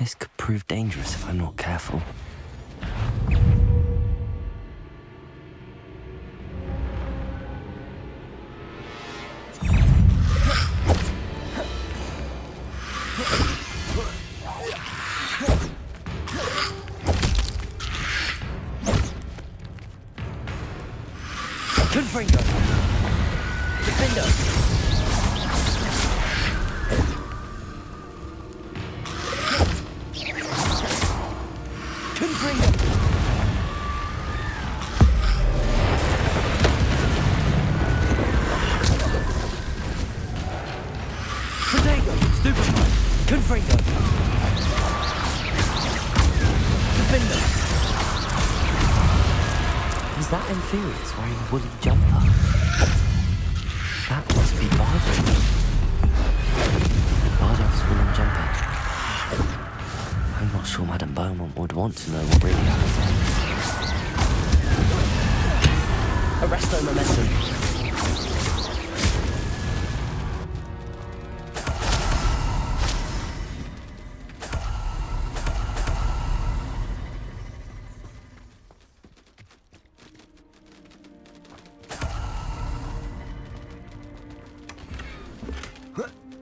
This could prove dangerous if I'm not careful. Confringo! Defender! Confringo! Protego! Stupefy! Confringo! Defender! Is that Inferius wearing a woolly jumper? That must be Bardolph. Bardolph's woolen jumper. I'm not sure Madame Beaumont would want to know what really happened. Arresto momentum.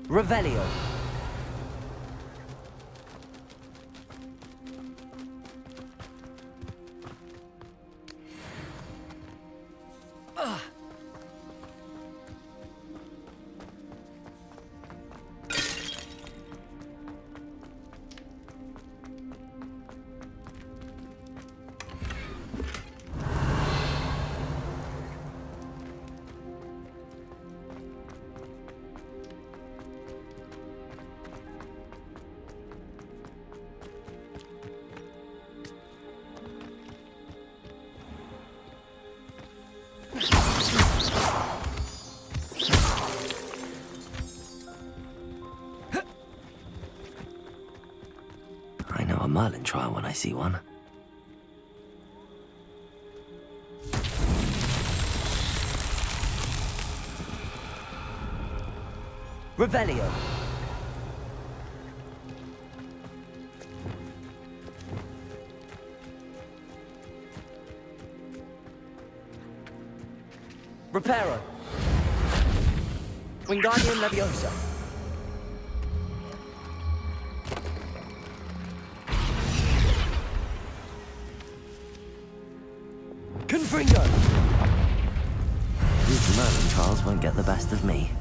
Revelio. I know a Merlin trial when I see one. Revelio. Reparo. Wingardium Leviosa. Confringo! These Merlin trials won't get the best of me.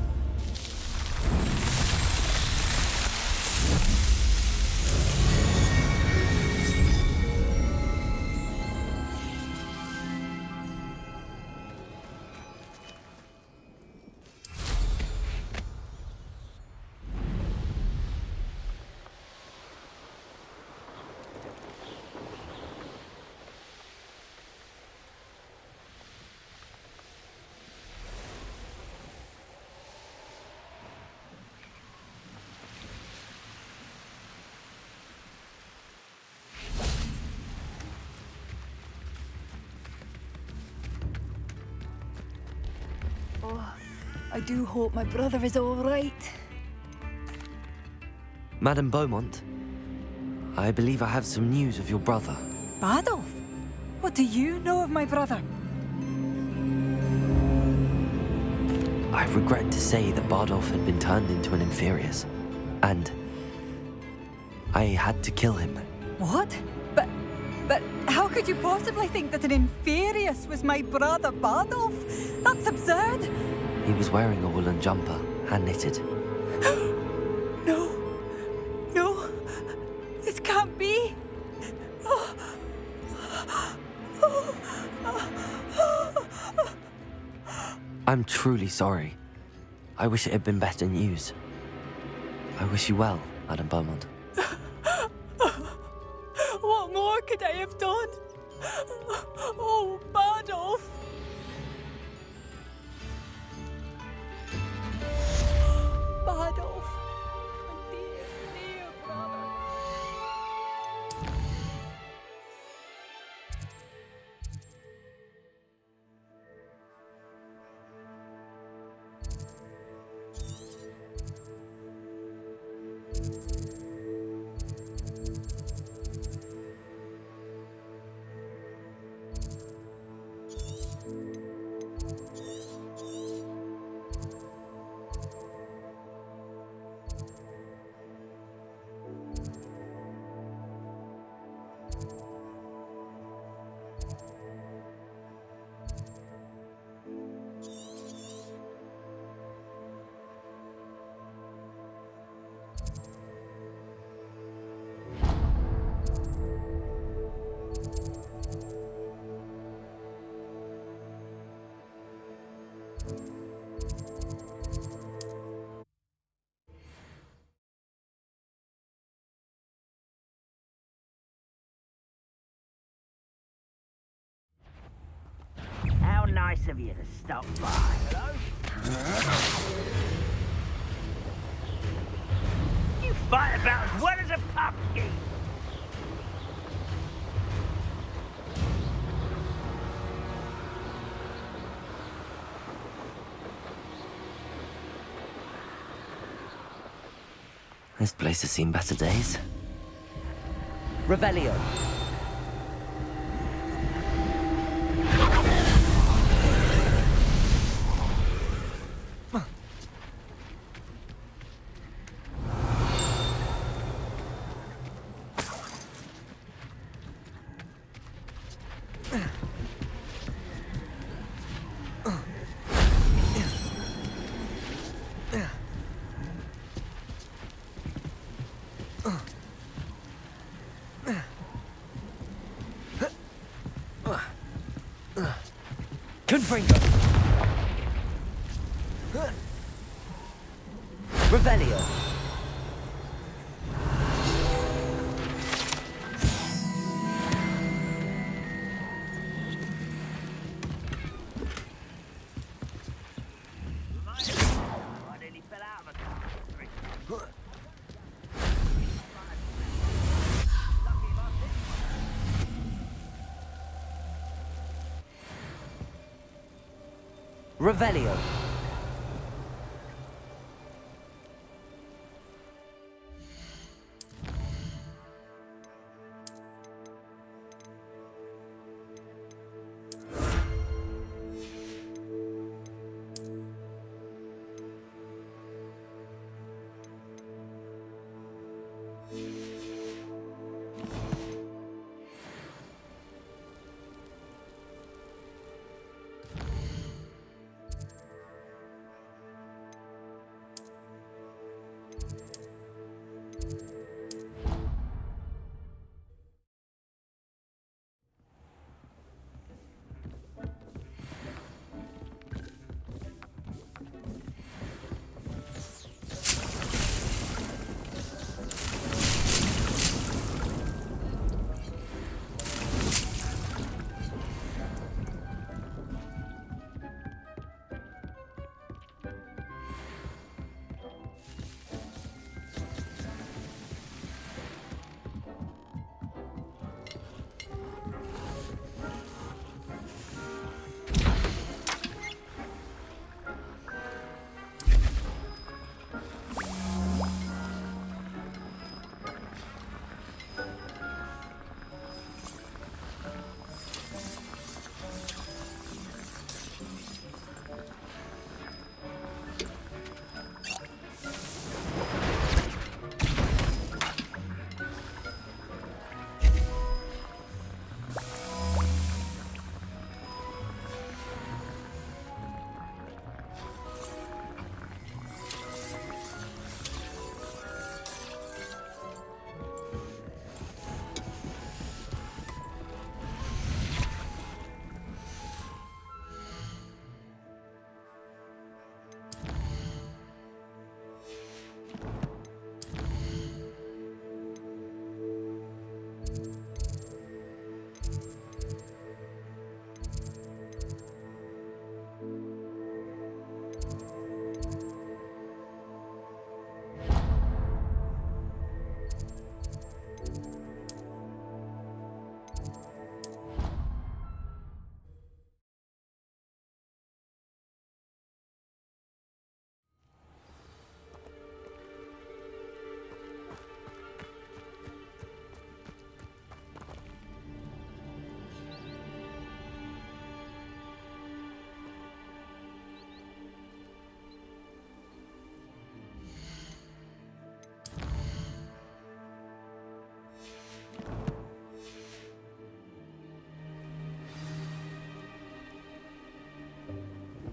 Oh, I do hope my brother is all right. Madame Beaumont, I believe I have some news of your brother. Bardolph? What do you know of my brother? I regret to say that Bardolph had been turned into an Inferius, and I had to kill him. What? But how could you possibly think that an Inferius was my brother Bardolph? That's absurd! He was wearing a woolen jumper, hand-knitted. No. No. This can't be. I'm truly sorry. I wish it had been better news. I wish you well, Madame Beaumont. What more could I have done? Oh, Bardolph! Bardolph, my dear, dear brother. nice of you to stop by. Hello? You fight about as well as a pumpkin. This place has seen better days. Revelio. Confringo. Revelio. I nearly fell out of a car. Revelio.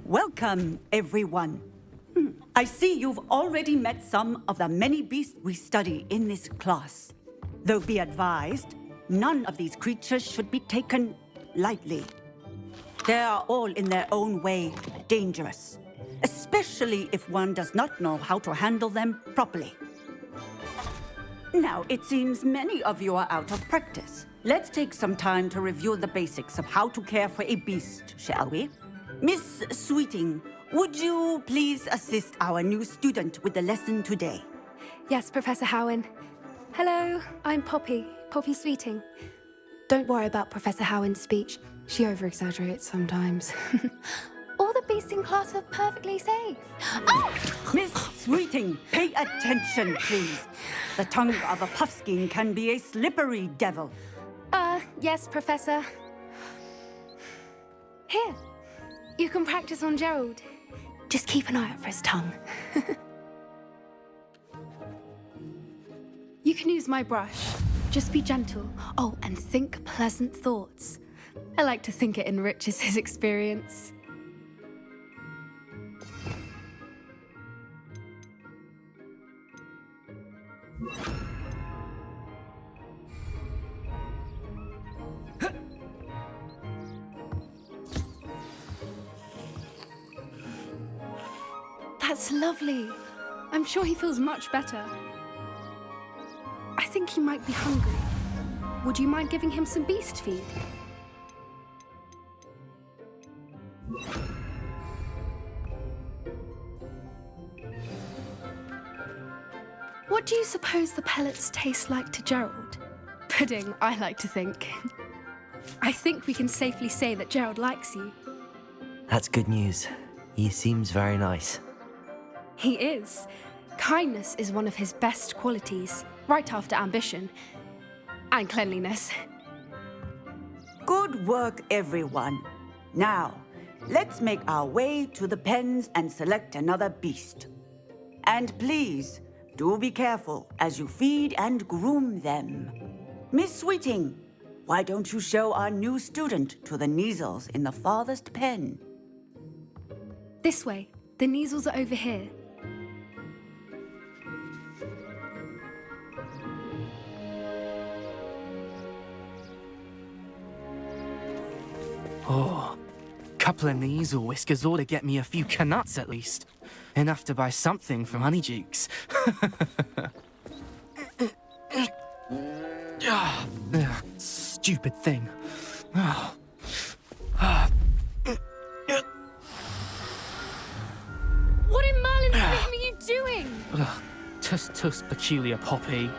Welcome, everyone. I see you've already met some of the many beasts we study in this class. Though be advised, none of these creatures should be taken lightly. They are all in their own way dangerous, especially if one does not know how to handle them properly. Now, it seems many of you are out of practice. Let's take some time to review the basics of how to care for a beast, shall we? Miss Sweeting, would you please assist our new student with the lesson today? Yes, Professor Howen. Hello, I'm Poppy Sweeting. Don't worry about Professor Howen's speech. She over-exaggerates sometimes. All the beasts in class are perfectly safe. Oh! Miss Sweeting, pay attention, please. The tongue of a puffskein can be a slippery devil. Yes, Professor. Here, you can practice on Gerald. Just keep an eye out for his tongue. You can use my brush. Just be gentle. Oh, and think pleasant thoughts. I like to think it enriches his experience. That's lovely. I'm sure he feels much better. I think he might be hungry. Would you mind giving him some beast feed? What do you suppose the pellets taste like to Gerald? Pudding, I like to think. I think we can safely say that Gerald likes you. That's good news. He seems very nice. He is. Kindness is one of his best qualities, right after ambition. And cleanliness. Good work, everyone. Now, let's make our way to the pens and select another beast. And please, do be careful as you feed and groom them. Miss Sweeting, why don't you show our new student to the Neasels in the farthest pen? This way. The Neasels are over here. Oh, couple of Neasel whiskers ought to get me a few canuts at least. Enough to buy something from Honeydukes. Stupid thing. What in Merlin's name are you doing? Tuss peculiar Poppy.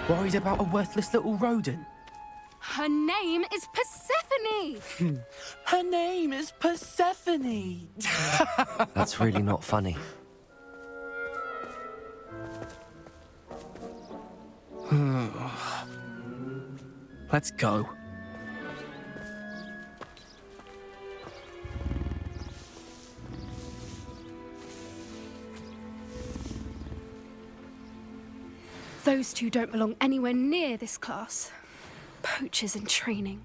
Worried about a worthless little rodent. Her name is Persephone! Her name is Persephone! That's really not funny. Let's go. Those two don't belong anywhere near this class. Poachers in training.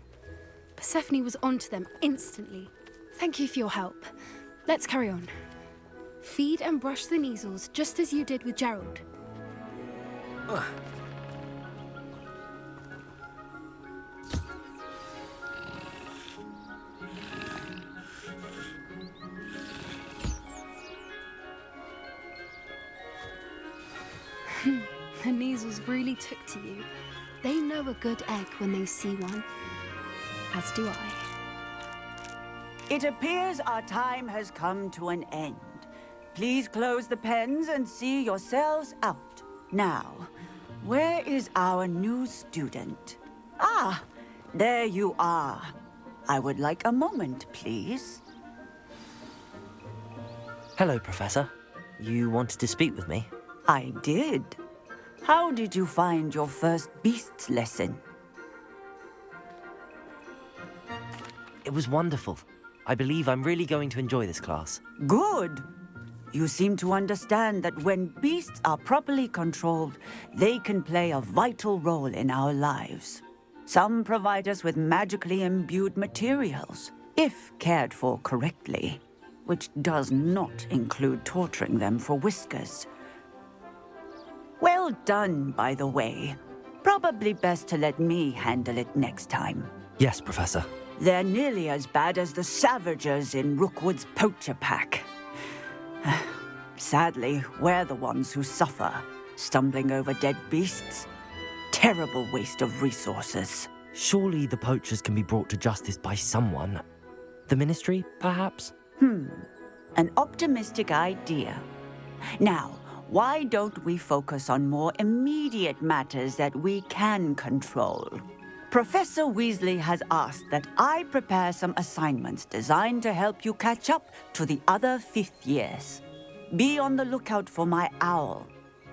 Persephone was onto them instantly. Thank you for your help. Let's carry on. Feed and brush the Neasels just as you did with Gerald. The Neasels really took to you. They know a good egg when they see one. As do I. It appears our time has come to an end. Please close the pens and see yourselves out. Now, where is our new student? Ah, there you are. I would like a moment, please. Hello, Professor. You wanted to speak with me? I did. How did you find your first beasts lesson? It was wonderful. I believe I'm really going to enjoy this class. Good. You seem to understand that when beasts are properly controlled, they can play a vital role in our lives. Some provide us with magically imbued materials, if cared for correctly, which does not include torturing them for whiskers. Well done, by the way. Probably best to let me handle it next time. Yes, Professor. They're nearly as bad as the Savagers in Rookwood's poacher pack. Sadly, we're the ones who suffer, stumbling over dead beasts. Terrible waste of resources. Surely the poachers can be brought to justice by someone. The Ministry, perhaps? An optimistic idea. Now, why don't we focus on more immediate matters that we can control? Professor Weasley has asked that I prepare some assignments designed to help you catch up to the other fifth years. Be on the lookout for my owl.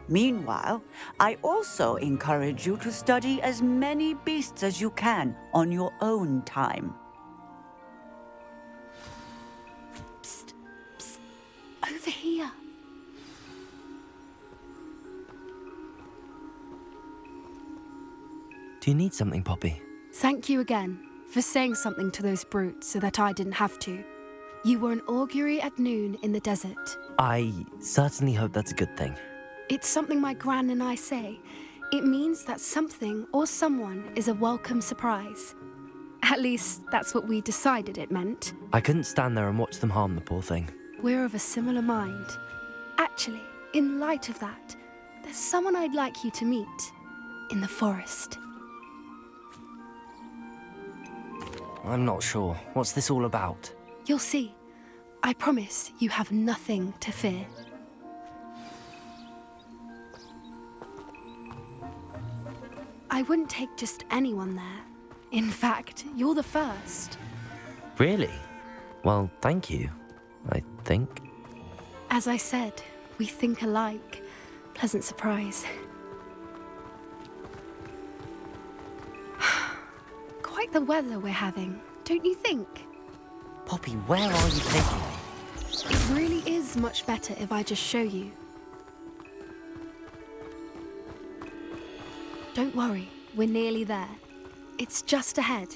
Meanwhile, I also encourage you to study as many beasts as you can on your own time. Psst, psst, over here. Do you need something, Poppy? Thank you again for saying something to those brutes so that I didn't have to. You were an augury at noon in the desert. I certainly hope that's a good thing. It's something my gran and I say. It means that something or someone is a welcome surprise. At least, that's what we decided it meant. I couldn't stand there and watch them harm the poor thing. We're of a similar mind. Actually, in light of that, there's someone I'd like you to meet in the forest. I'm not sure. What's this all about? You'll see. I promise you have nothing to fear. I wouldn't take just anyone there. In fact, you're the first. Really? Well, thank you, I think. As I said, we think alike. Pleasant surprise. Quite the weather we're having, don't you think? Poppy, where are you taking me? It really is much better if I just show you. Don't worry, we're nearly there. It's just ahead.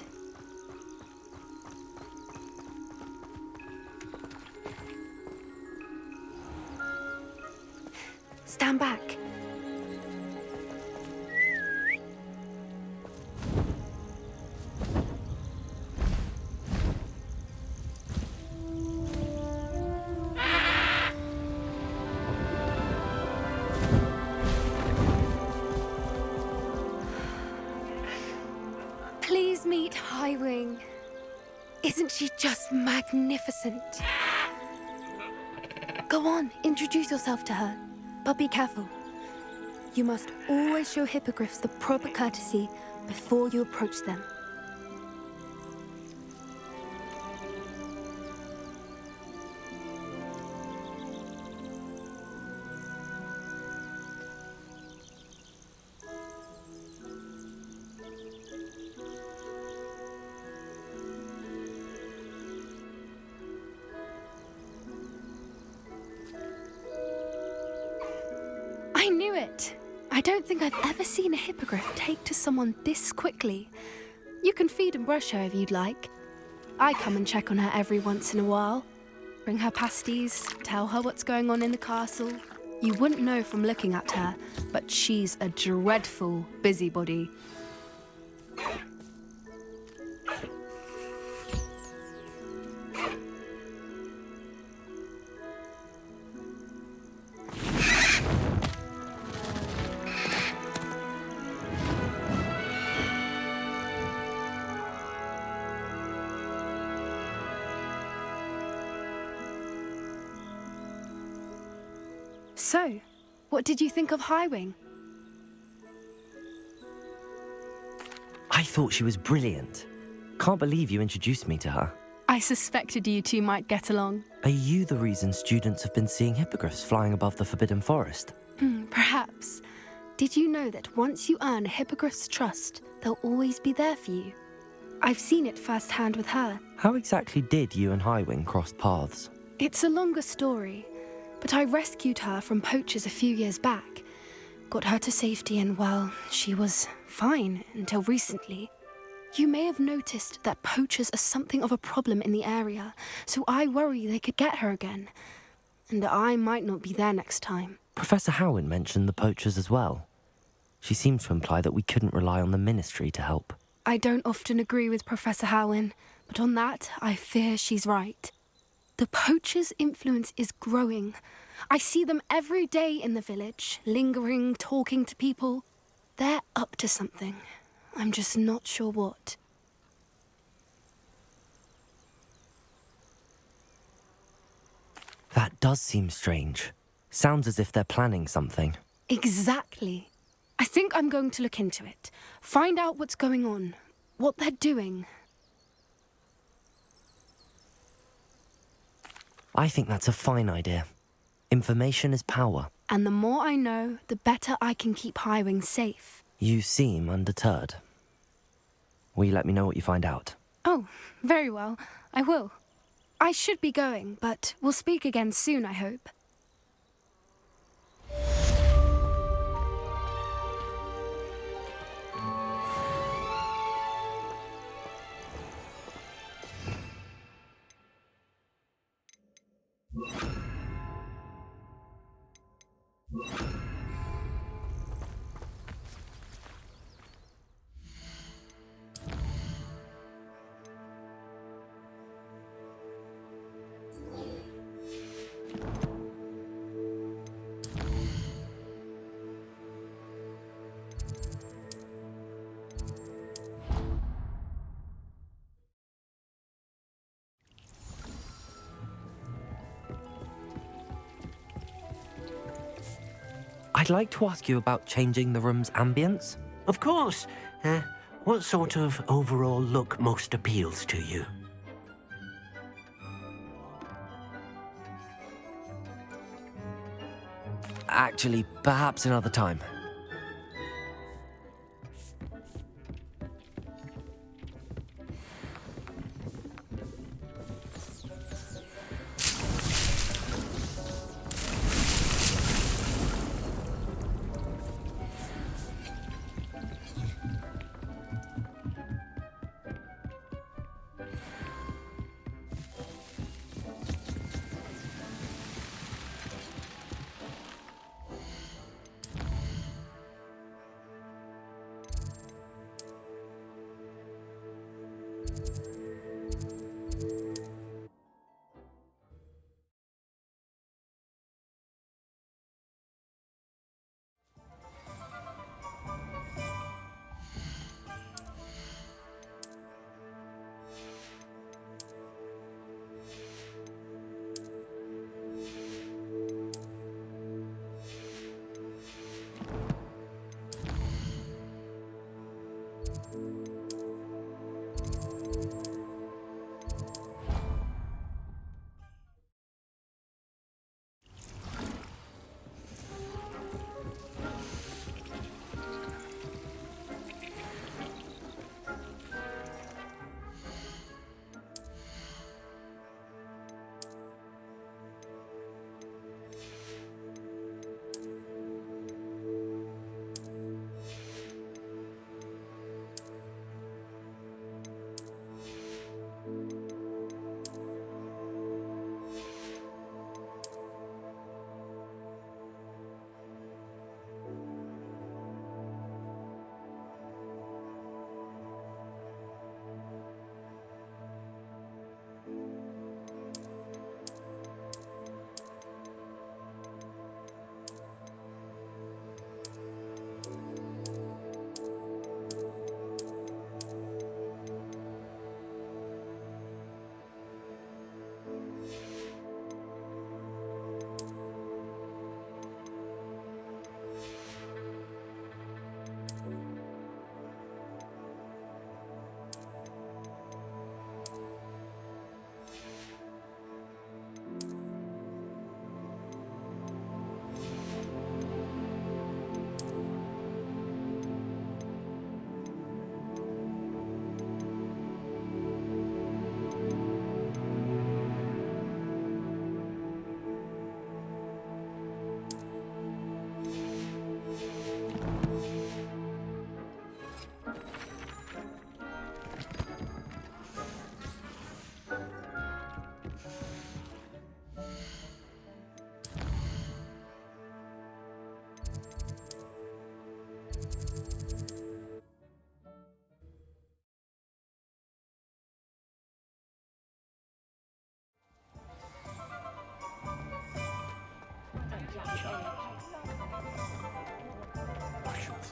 Stand back. Please meet Highwing. Isn't she just magnificent? Go on, introduce yourself to her. But be careful. You must always show hippogriffs the proper courtesy before you approach them. I knew it! I don't think I've ever seen a hippogriff take to someone this quickly. You can feed and brush her if you'd like. I come and check on her every once in a while. Bring her pasties, tell her what's going on in the castle. You wouldn't know from looking at her, but she's a dreadful busybody. So, what did you think of Highwing? I thought she was brilliant. Can't believe you introduced me to her. I suspected you two might get along. Are you the reason students have been seeing hippogriffs flying above the Forbidden Forest? Perhaps. Did you know that once you earn a hippogriff's trust, they'll always be there for you? I've seen it firsthand with her. How exactly did you and Highwing cross paths? It's a longer story, but I rescued her from poachers a few years back. Got her to safety and, well, she was fine until recently. You may have noticed that poachers are something of a problem in the area, so I worry they could get her again. And I might not be there next time. Professor Howin mentioned the poachers as well. She seemed to imply that we couldn't rely on the Ministry to help. I don't often agree with Professor Howin, but on that, I fear she's right. The poachers' influence is growing. I see them every day in the village, lingering, talking to people. They're up to something. I'm just not sure what. That does seem strange. Sounds as if they're planning something. Exactly. I think I'm going to look into it. Find out what's going on. What they're doing. I think that's a fine idea. Information is power. And the more I know, the better I can keep Highwing safe. You seem undeterred. Will you let me know what you find out? Oh, very well. I will. I should be going, but we'll speak again soon, I hope. I'd like to ask you about changing the room's ambience. Of course. What sort of overall look most appeals to you? Actually, perhaps another time.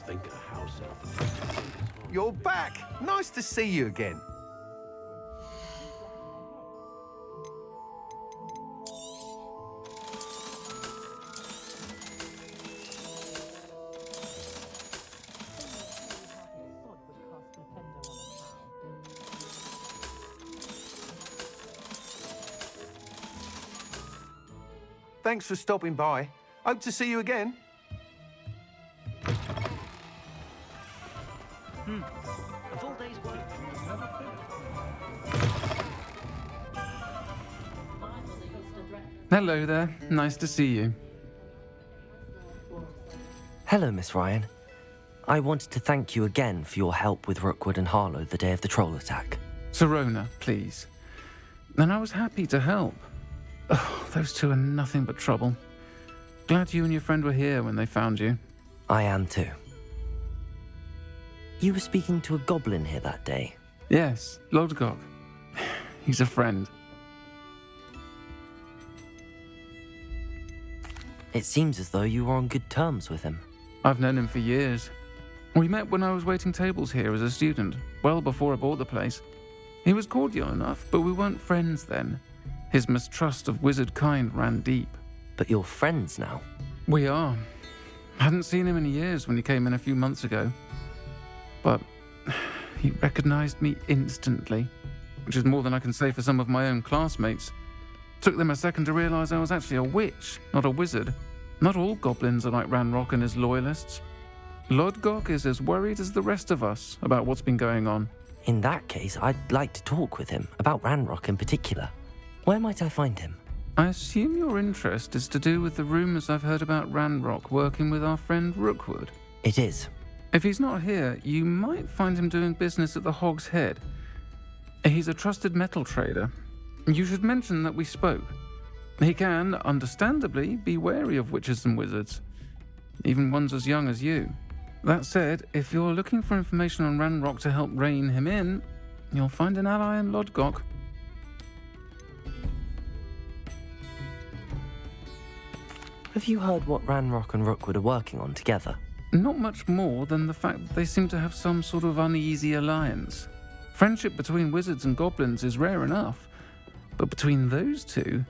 think a house out. You're back! Nice to see you again. Thanks for stopping by. Hope to see you again. A full day's work. Hello there. Nice to see you. Hello, Miss Ryan. I wanted to thank you again for your help with Rookwood and Harlow the day of the troll attack. Sirona, please. And I was happy to help. Oh, those two are nothing but trouble. Glad you and your friend were here when they found you. I am too. You were speaking to a goblin here that day. Yes, Lodgok. He's a friend. It seems as though you were on good terms with him. I've known him for years. We met when I was waiting tables here as a student, well before I bought the place. He was cordial enough, but we weren't friends then. His mistrust of wizard kind ran deep. But you're friends now. We are. Hadn't seen him in years when he came in a few months ago. But he recognized me instantly, which is more than I can say for some of my own classmates. Took them a second to realize I was actually a witch, not a wizard. Not all goblins are like Ranrock and his loyalists. Lodgok is as worried as the rest of us about what's been going on. In that case, I'd like to talk with him, about Ranrock in particular. Where might I find him? I assume your interest is to do with the rumors I've heard about Ranrock working with our friend Rookwood. It is. If he's not here, you might find him doing business at the Hog's Head. He's a trusted metal trader. You should mention that we spoke. He can, understandably, be wary of witches and wizards, even ones as young as you. That said, if you're looking for information on Ranrock to help rein him in, you'll find an ally in Lodgok. Have you heard what Ranrock and Rookwood are working on together? Not much more than the fact that they seem to have some sort of uneasy alliance. Friendship between wizards and goblins is rare enough, but between those two,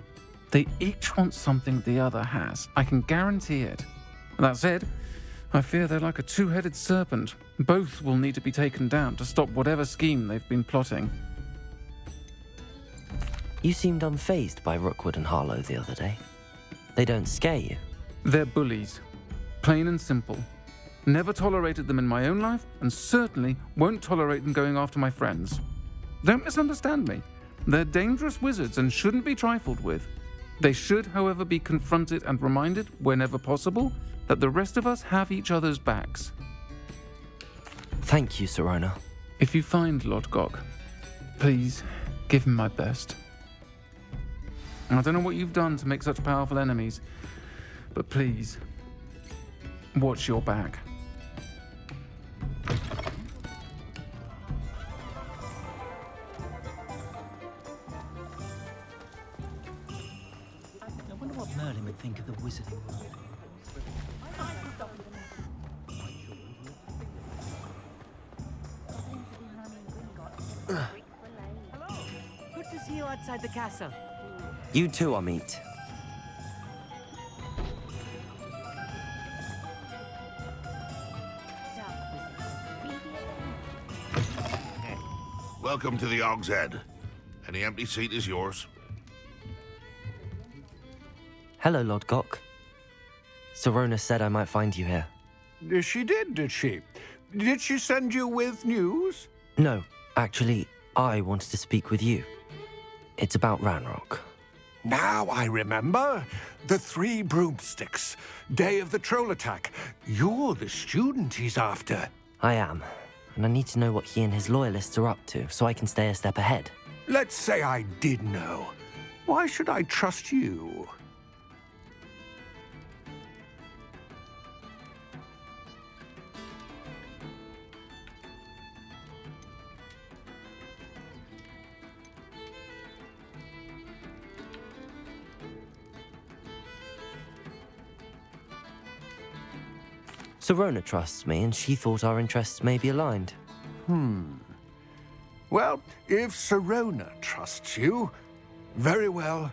they each want something the other has. I can guarantee it. That said, I fear they're like a two-headed serpent. Both will need to be taken down to stop whatever scheme they've been plotting. You seemed unfazed by Rookwood and Harlow the other day. They don't scare you. They're bullies. Plain and simple. Never tolerated them in my own life, and certainly won't tolerate them going after my friends. Don't misunderstand me. They're dangerous wizards and shouldn't be trifled with. They should, however, be confronted and reminded, whenever possible, that the rest of us have each other's backs. Thank you, Sirona. If you find Lodgok, please give him my best. I don't know what you've done to make such powerful enemies, but please, watch your back. I wonder what Merlin would think of the wizarding world. Hello. Good to see you outside the castle. You too, Amit. Welcome to the Hog's Head. Any empty seat is yours. Hello, Lodgok. Sirona said I might find you here. She did she? Did she send you with news? No, actually, I wanted to speak with you. It's about Ranrock. Now I remember. The 3 broomsticks. Day of the troll attack. You're the student he's after. I am, and I need to know what he and his loyalists are up to so I can stay a step ahead. Let's say I did know. Why should I trust you? Sirona trusts me, and she thought our interests may be aligned. Well, if Sirona trusts you, very well.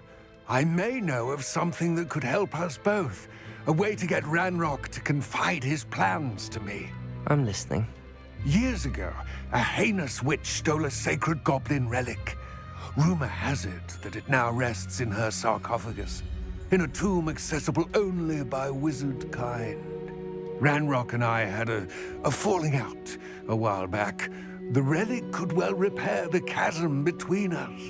I may know of something that could help us both. A way to get Ranrock to confide his plans to me. I'm listening. Years ago, a heinous witch stole a sacred goblin relic. Rumor has it that it now rests in her sarcophagus. in a tomb accessible only by wizard kind. Ranrock and I had a falling out a while back. The relic could well repair the chasm between us.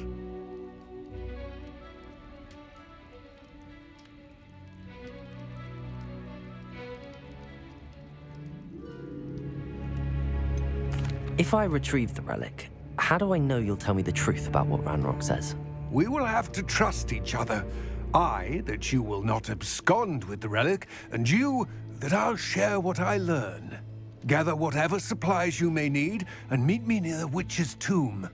If I retrieve the relic, how do I know you'll tell me the truth about what Ranrock says? We will have to trust each other. I, that you will not abscond with the relic, and you, that I'll share what I learn. Gather whatever supplies you may need, and meet me near the witch's tomb.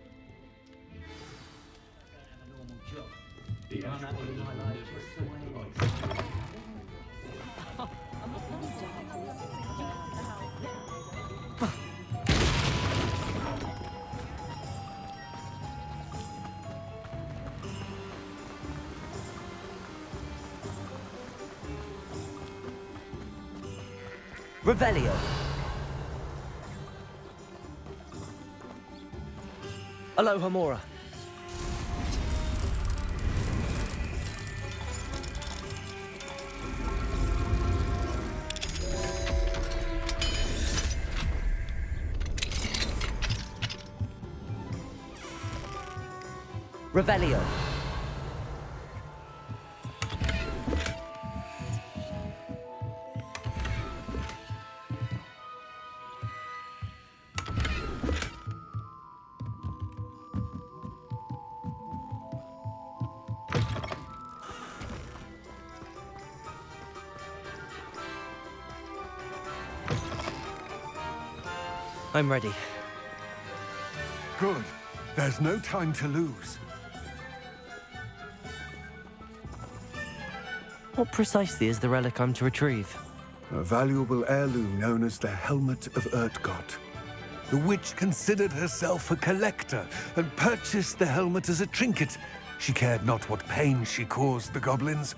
Revelio. Aloha Mora. Revelio. I'm ready. Good. There's no time to lose. What precisely is the relic I'm to retrieve? A valuable heirloom known as the Helmet of Urtgott. The witch considered herself a collector and purchased the helmet as a trinket. She cared not what pain she caused the goblins.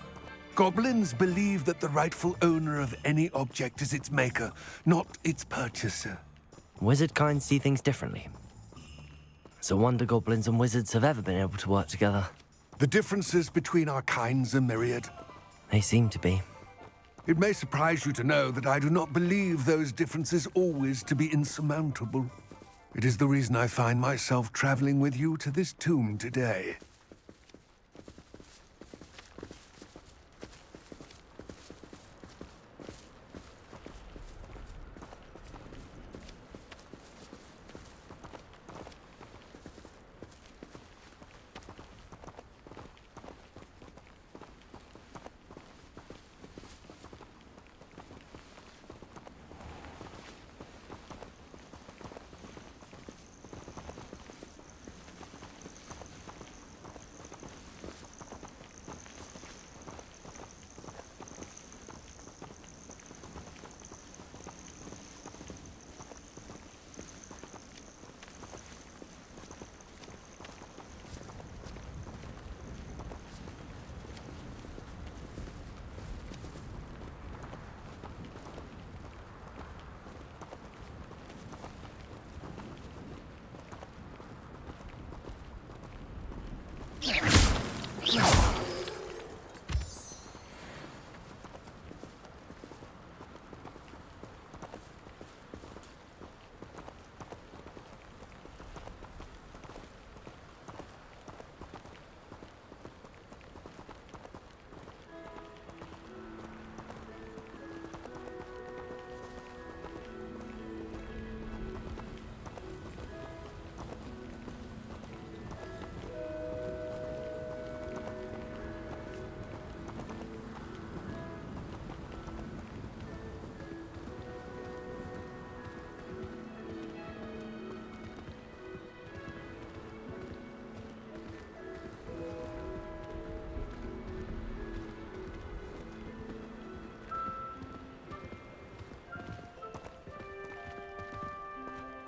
Goblins believe that the rightful owner of any object is its maker, not its purchaser. Wizard kind see things differently. It's a wonder goblins and wizards have ever been able to work together. The differences between our kinds are myriad. They seem to be. It may surprise you to know that I do not believe those differences always to be insurmountable. It is the reason I find myself traveling with you to this tomb today.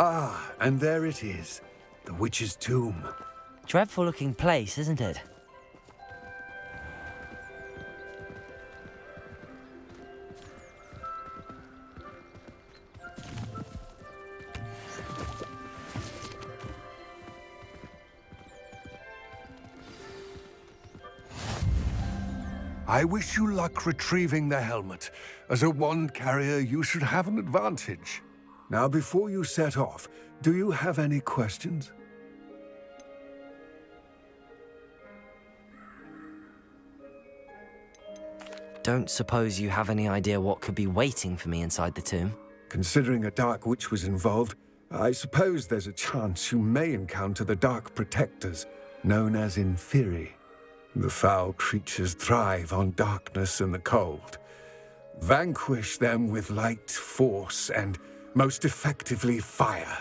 Ah, and there it is. The witch's tomb. Dreadful looking place, isn't it? I wish you luck retrieving the helmet. As a wand carrier, you should have an advantage. Now, before you set off, do you have any questions? Don't suppose you have any idea what could be waiting for me inside the tomb? Considering a Dark Witch was involved, I suppose there's a chance you may encounter the Dark Protectors, known as Inferi. The foul creatures thrive on darkness and the cold. Vanquish them with light, force, and most effectively fire.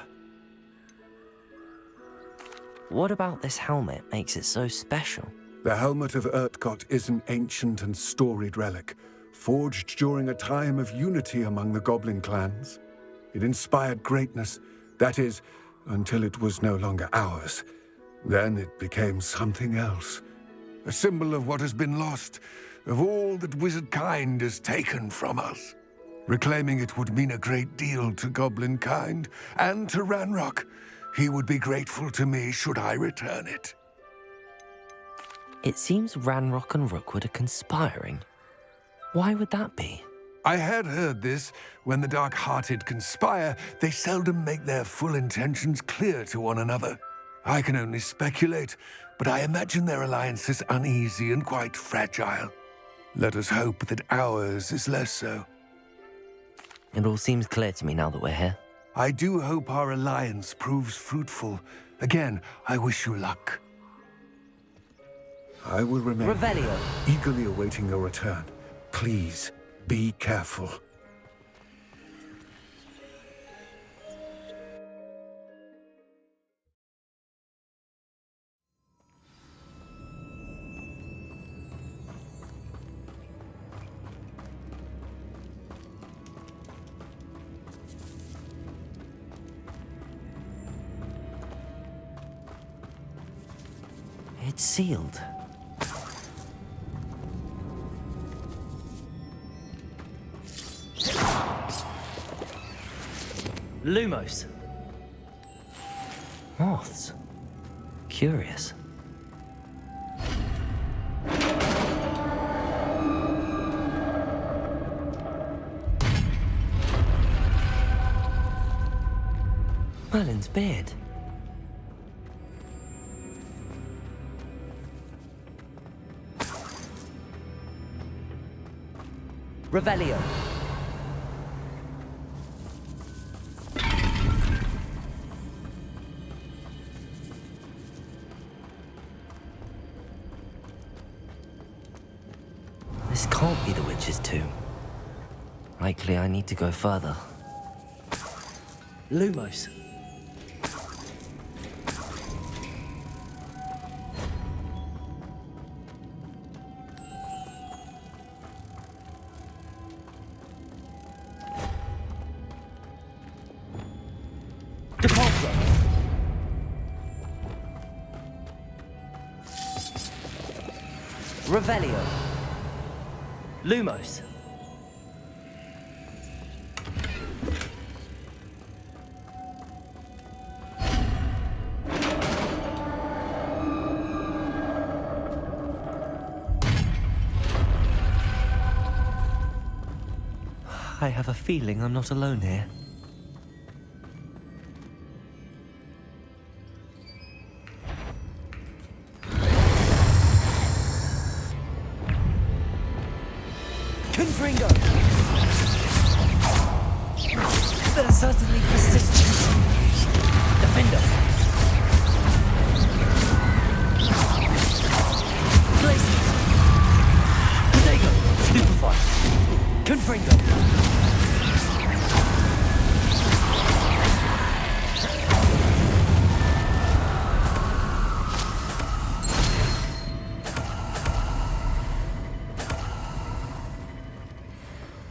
What about this helmet makes it so special? The Helmet of Urtkot is an ancient and storied relic, forged during a time of unity among the goblin clans. It inspired greatness, that is, until it was no longer ours. Then it became something else. A symbol of what has been lost, of all that wizard kind has taken from us. Reclaiming it would mean a great deal to goblin kind, and to Ranrock. He would be grateful to me should I return it. It seems Ranrock and Rookwood are conspiring. Why would that be? I had heard this. When the dark-hearted conspire, they seldom make their full intentions clear to one another. I can only speculate, but I imagine their alliance is uneasy and quite fragile. Let us hope that ours is less so. It all seems clear to me now that we're here. I do hope our alliance proves fruitful. Again, I wish you luck. I will remain Revelio. eagerly awaiting your return. Please, be careful. It's sealed. Lumos. Moths. Curious. Merlin's beard. Revelio. This can't be the witch's tomb. Likely I need to go further. Lumos. Depulso. Revelio. Lumos. I have a feeling I'm not alone here. Confringo! They're certainly persistent. Defender! Glacier! Protego! Stupefy! Confringo!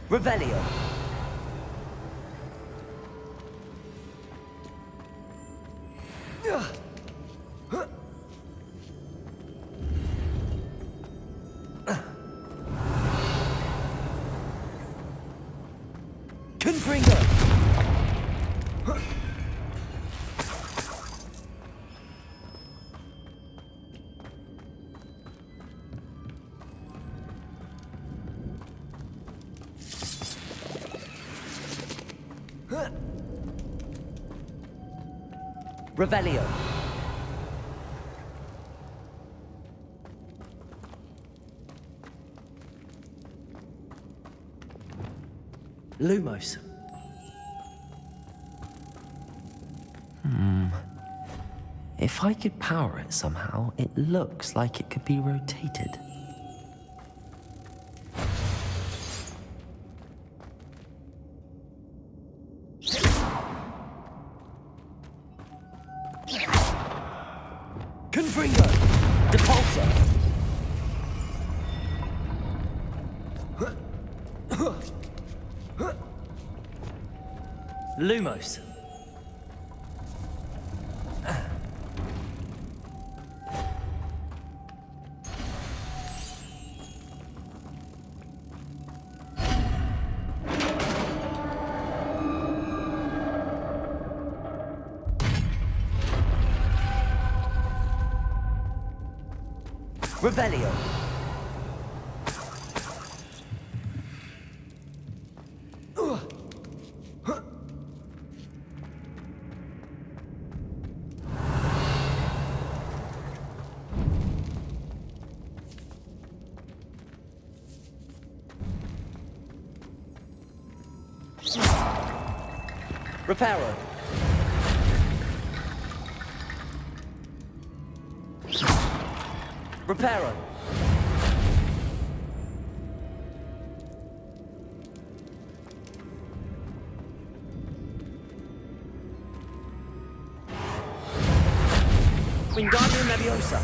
Revelio. Confringo. Revelio. Lumos. If I could power it somehow, it looks like it could be rotated. Confringo! Depulsor! Lumos. Revelio. Reparo. Reparo. Wingardium Leviosa.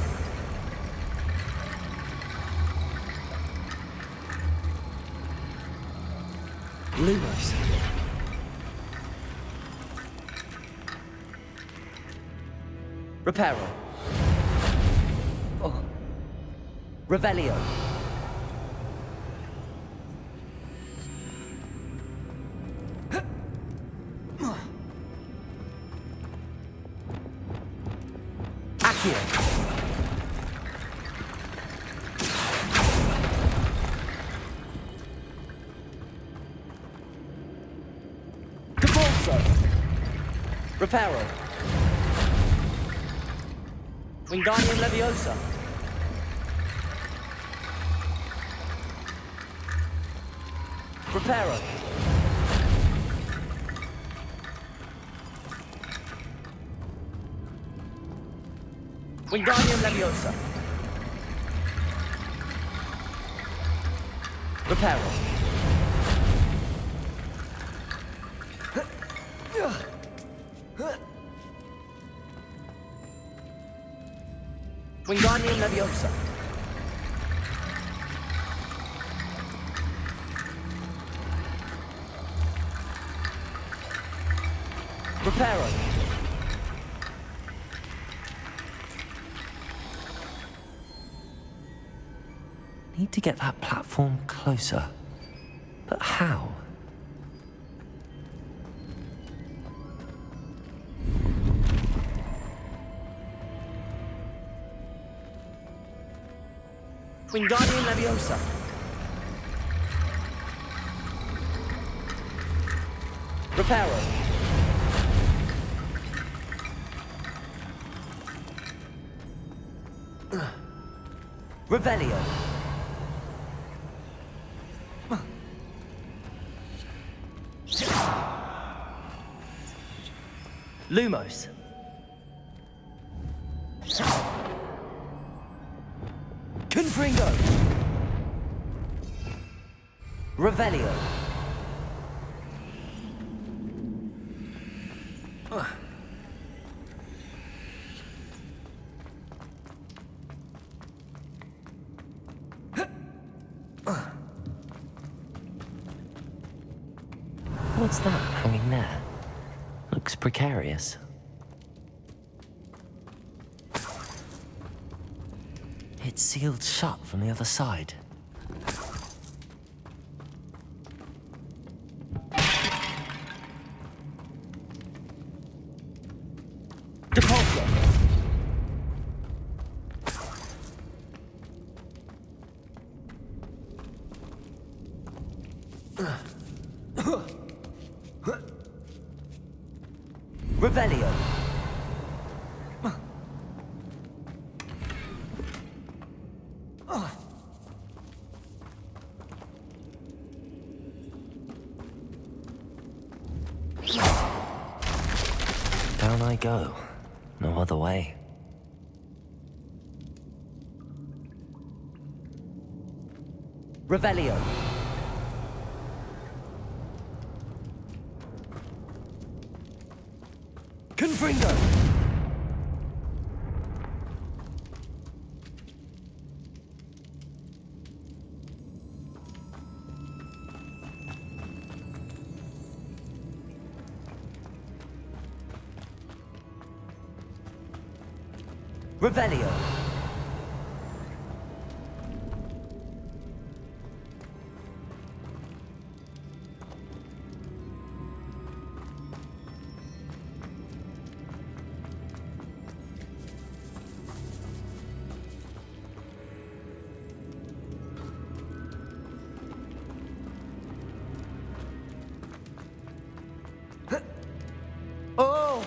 Lumos. Reparo. Oh. Revelio. Accio. Depulso. Reparo. Wingardium Leviosa. Reparo. Wingardium Leviosa. Reparo. Wingardium Leviosa. Reparo. Need to get that platform closer. But how? Wingardium Leviosa. Reparo. Revelio. Lumos. Confringo. Revelio. What's that hanging there? Looks precarious. It's sealed shut from the other side. Depulso. Revelio. Down I go. No other way. Revelio. Confringo. Revelio. Oh!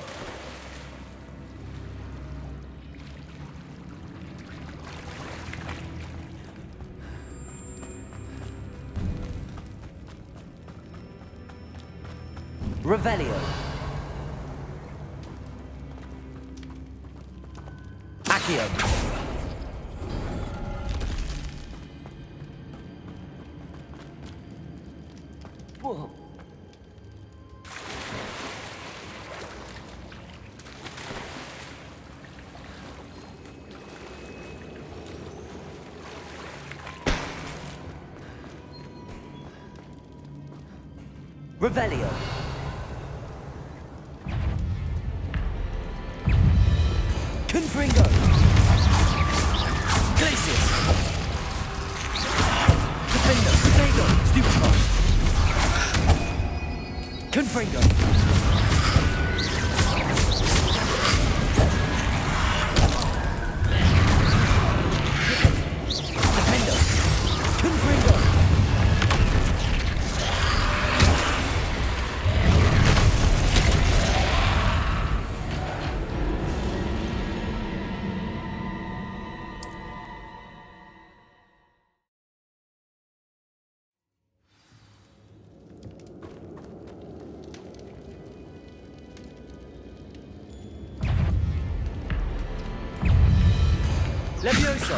Revelio. Accio. Whoa. Revelio. Confringo. Glacius. Defender. Defendo. Stupefy. Confringo. Defender. Confringo. Levioso.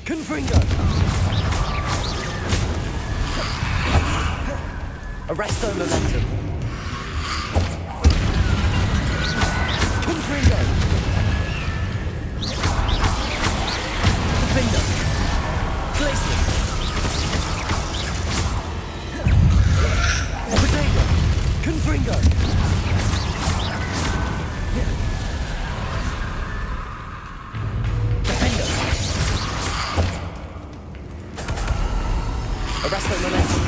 Confringo. Arresto momentum. Confringo. Defender. Glacius. Potato. Confringo. Arresto momentum.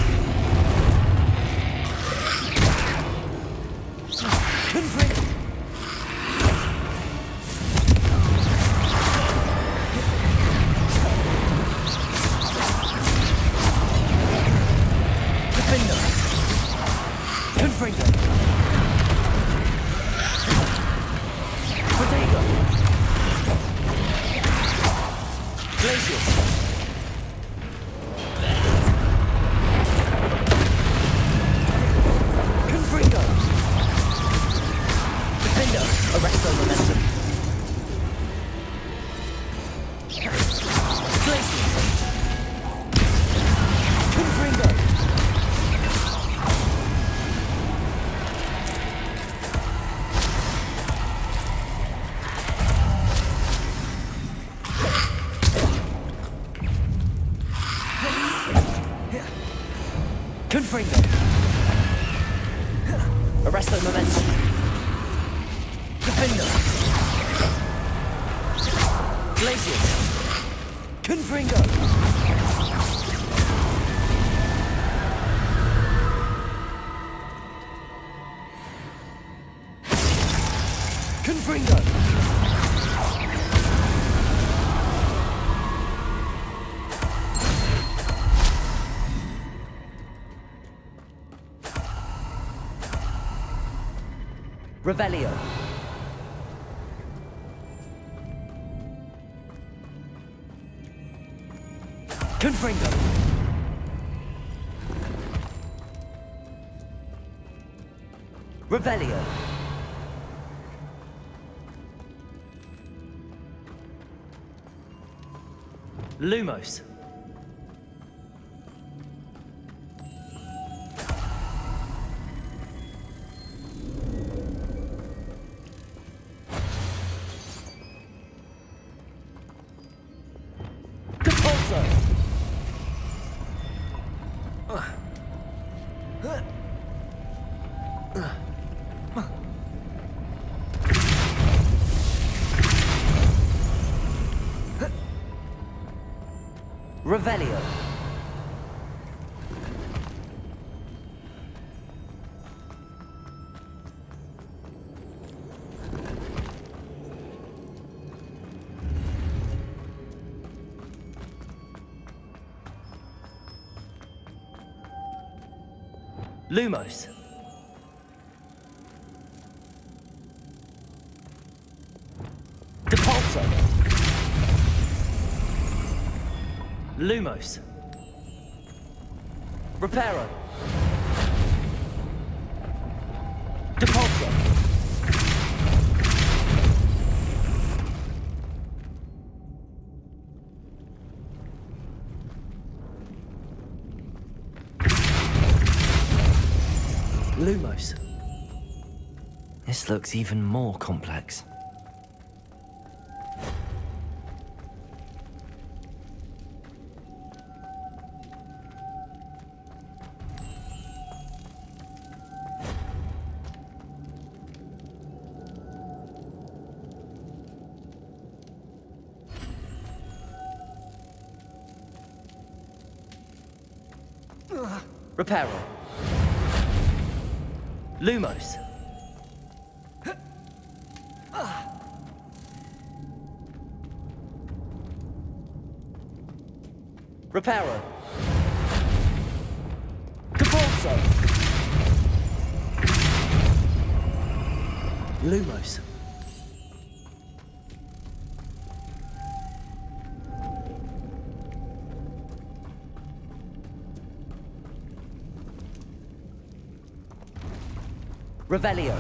Confringo. Defender. Confringo. Potato. Glacius. Confringo. Defender. Arresto momentum. Glacius. Confringo. Confringo. Arresto momentum. Defender. Glacius. Confringo. Confringo. Revelio. Confringo. Revelio. Lumos. Compulso. Revelio. Lumos. Depulso. Lumos. Reparo. Depulso. Lumos. This looks even more complex. Reparo. Lumos. Reparo. Depulso. Lumos. Revelio.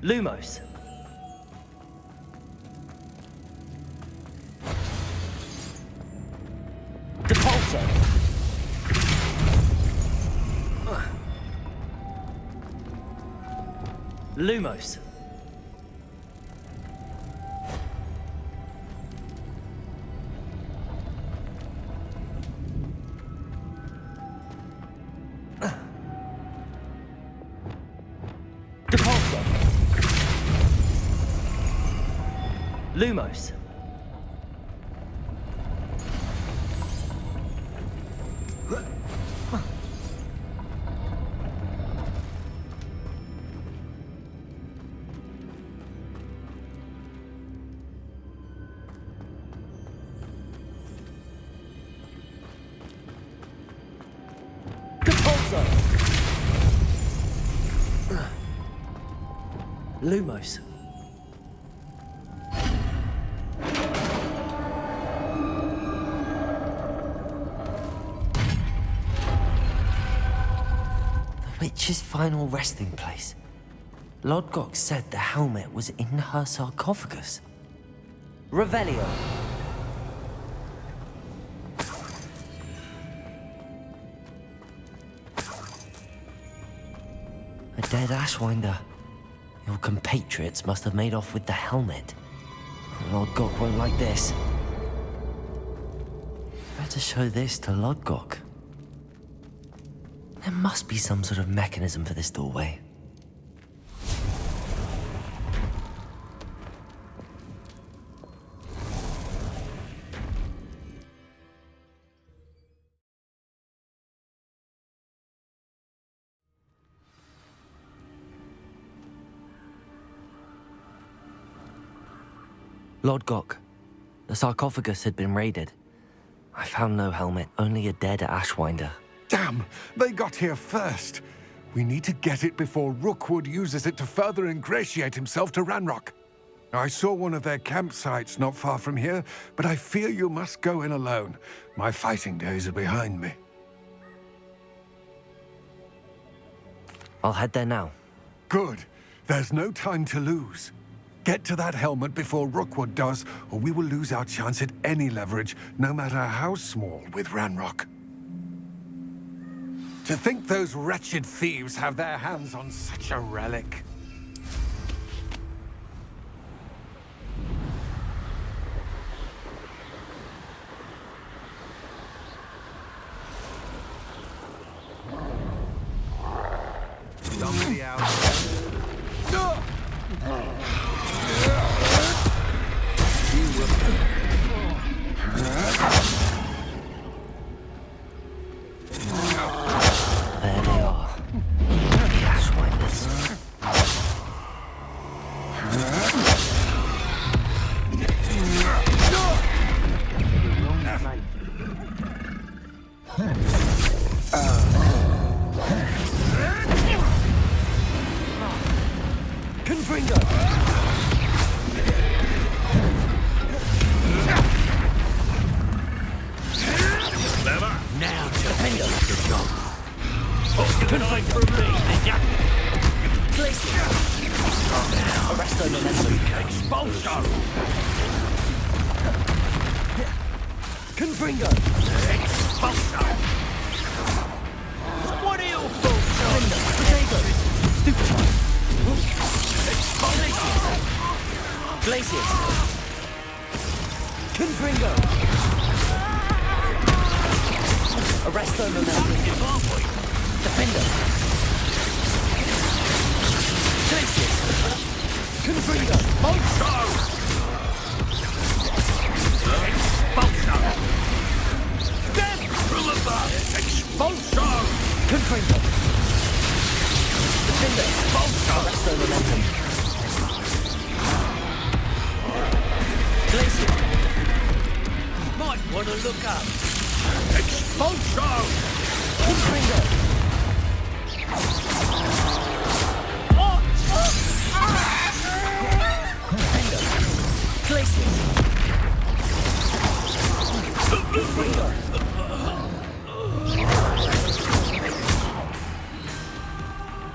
Lumos. Depulso. Lumos. Depulso. Lumos. Depulso. Lumos. The witch's final resting place. Lodgok said the helmet was in her sarcophagus. Revelio. A dead Ashwinder. Your compatriots must have made off with the helmet. Lodgok won't like this. Better show this to Lodgok. There must be some sort of mechanism for this doorway. Lodgok, the sarcophagus had been raided. I found no helmet, only a dead Ashwinder. Damn, they got here first. We need to get it before Rookwood uses it to further ingratiate himself to Ranrock. I saw one of their campsites not far from here, but I fear you must go in alone. My fighting days are behind me. I'll head there now. Good. There's no time to lose. Get to that helmet before Rookwood does, or we will lose our chance at any leverage, no matter how small, with Ranrock. To think those wretched thieves have their hands on such a relic. Somebody out There they are. The Ashwinders. Confringo! Now, Defender! Confringo for me. Glacier! Arresto momentum. Expulso. Confringo! Expulso. What are you for? Defender! Potato! Stupefy! Glaciers! Glaciers! Confringo! Arresto momentum. Defender! Glaciers! Confringo! Expulso. Expulso. Death from above. Expulso. Confringo! Defender! Expulso. Arresto momentum. Glacier! Might want to look up. Expulso. Confringo! Defender! Glacier! Confringo!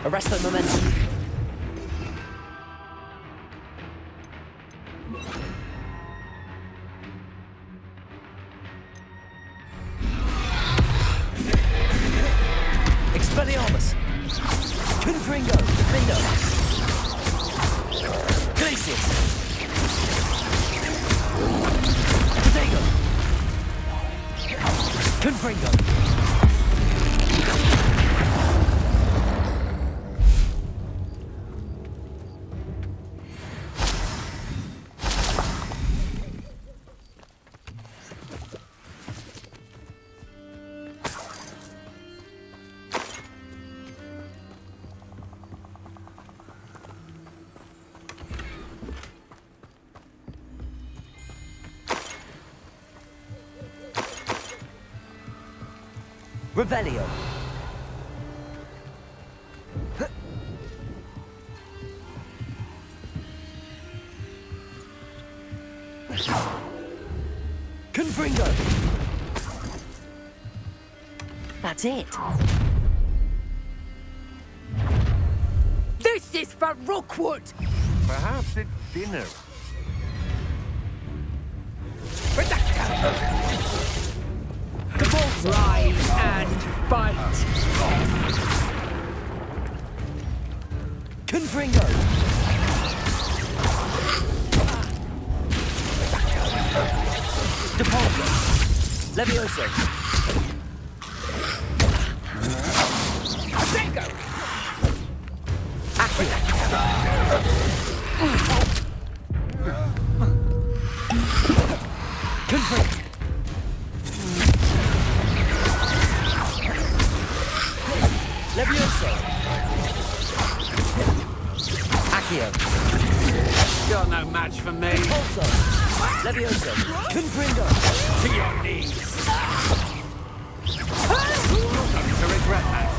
Arresto momentum. Expelliarmus! Confringo! Defender! Glacius! Potato! Confringo! Revelio. Confringo. That's it. This is for Rookwood! Perhaps it's dinner. Rise and bite! Confringo. Depulso. Levioso. Bingo! Accio. Confringo. Levioso. Accio. You're no match for me. Depulso. Levioso. Confringo. To your knees. To regret that.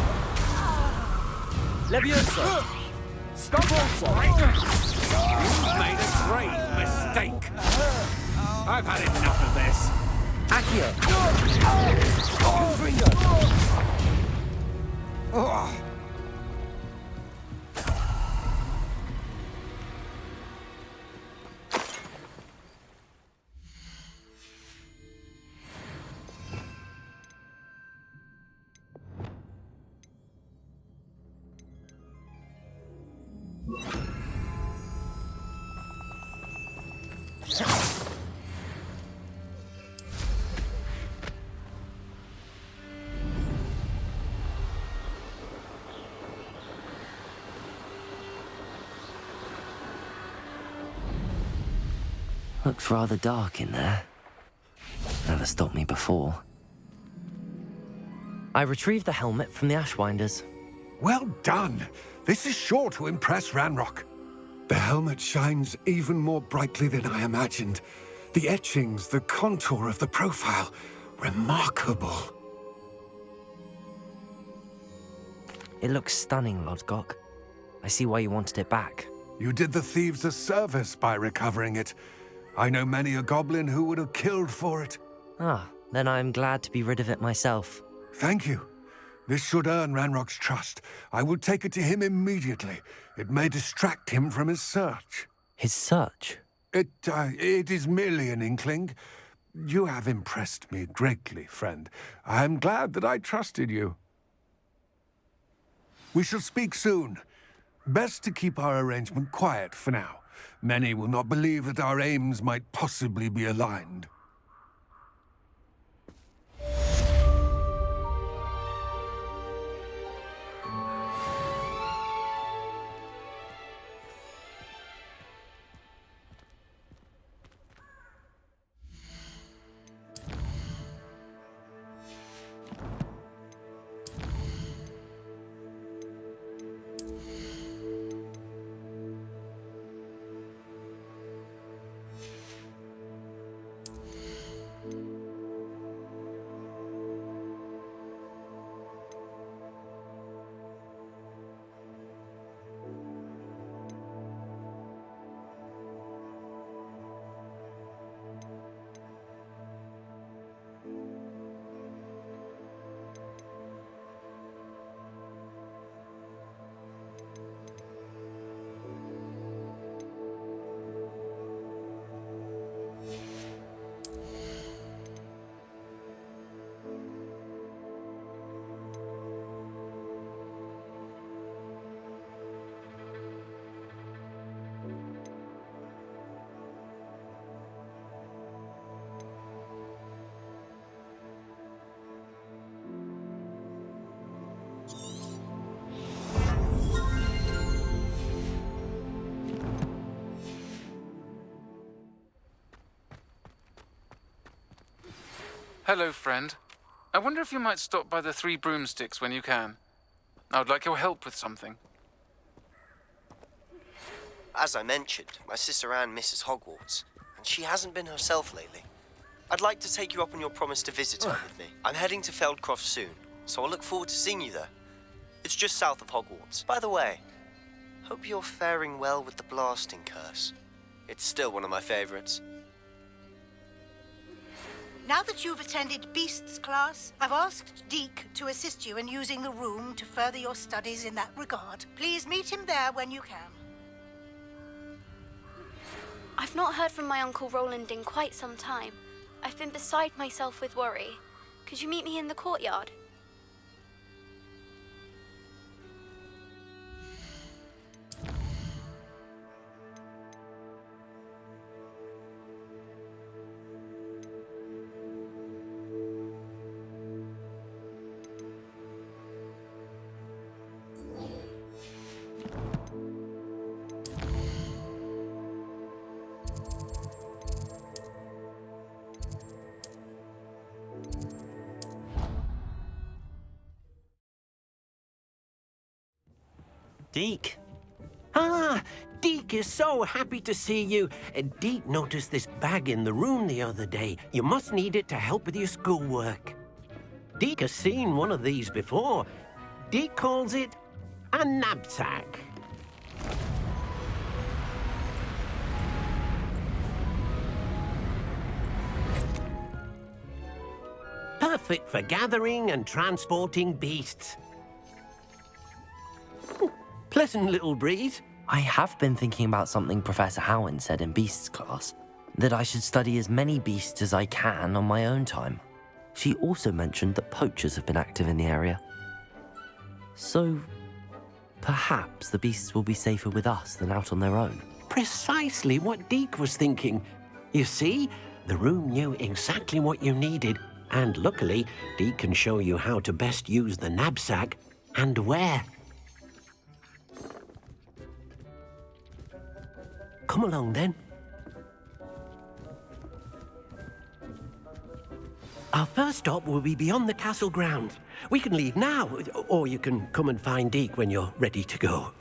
Levioso! Stop also! You've made a grave mistake. I've had enough of this. Accio! Confringo! Oh. Looks rather dark in there. Never stopped me before. I retrieved the helmet from the Ashwinders. Well done. This is sure to impress Ranrock. The helmet shines even more brightly than I imagined. The etchings, the contour of the profile, remarkable. It looks stunning, Lodgok. I see why you wanted it back. You did the thieves a service by recovering it. I know many a goblin who would have killed for it. Ah, then I'm glad to be rid of it myself. Thank you. This should earn Ranrock's trust. I will take it to him immediately. It may distract him from his search. His search? It is merely an inkling. You have impressed me greatly, friend. I am glad that I trusted you. We shall speak soon. Best to keep our arrangement quiet for now. Many will not believe that our aims might possibly be aligned. Hello, friend. I wonder if you might stop by the Three Broomsticks when you can. I would like your help with something. As I mentioned, my sister Anne misses Hogwarts, and she hasn't been herself lately. I'd like to take you up on your promise to visit her with me. I'm heading to Feldcroft soon, so I look forward to seeing you there. It's just south of Hogwarts. By the way, hope you're faring well with the blasting curse. It's still one of my favorites. Now that you've attended Beasts class, I've asked Deke to assist you in using the room to further your studies in that regard. Please meet him there when you can. I've not heard from my Uncle Roland in quite some time. I've been beside myself with worry. Could you meet me in the courtyard? Deke. Ah, Deke is so happy to see you. Deke noticed this bag in the room the other day. You must need it to help with your schoolwork. Deke has seen one of these before. Deke calls it a knapsack. Perfect for gathering and transporting beasts. Pleasant little breeze. I have been thinking about something Professor Howin said in Beasts class, that I should study as many beasts as I can on my own time. She also mentioned that poachers have been active in the area. So, perhaps the beasts will be safer with us than out on their own. Precisely what Deke was thinking. You see, the room knew exactly what you needed, and luckily, Deke can show you how to best use the knapsack and where. Come along, then. Our first stop will be beyond the castle grounds. We can leave now, or you can come and find Deke when you're ready to go.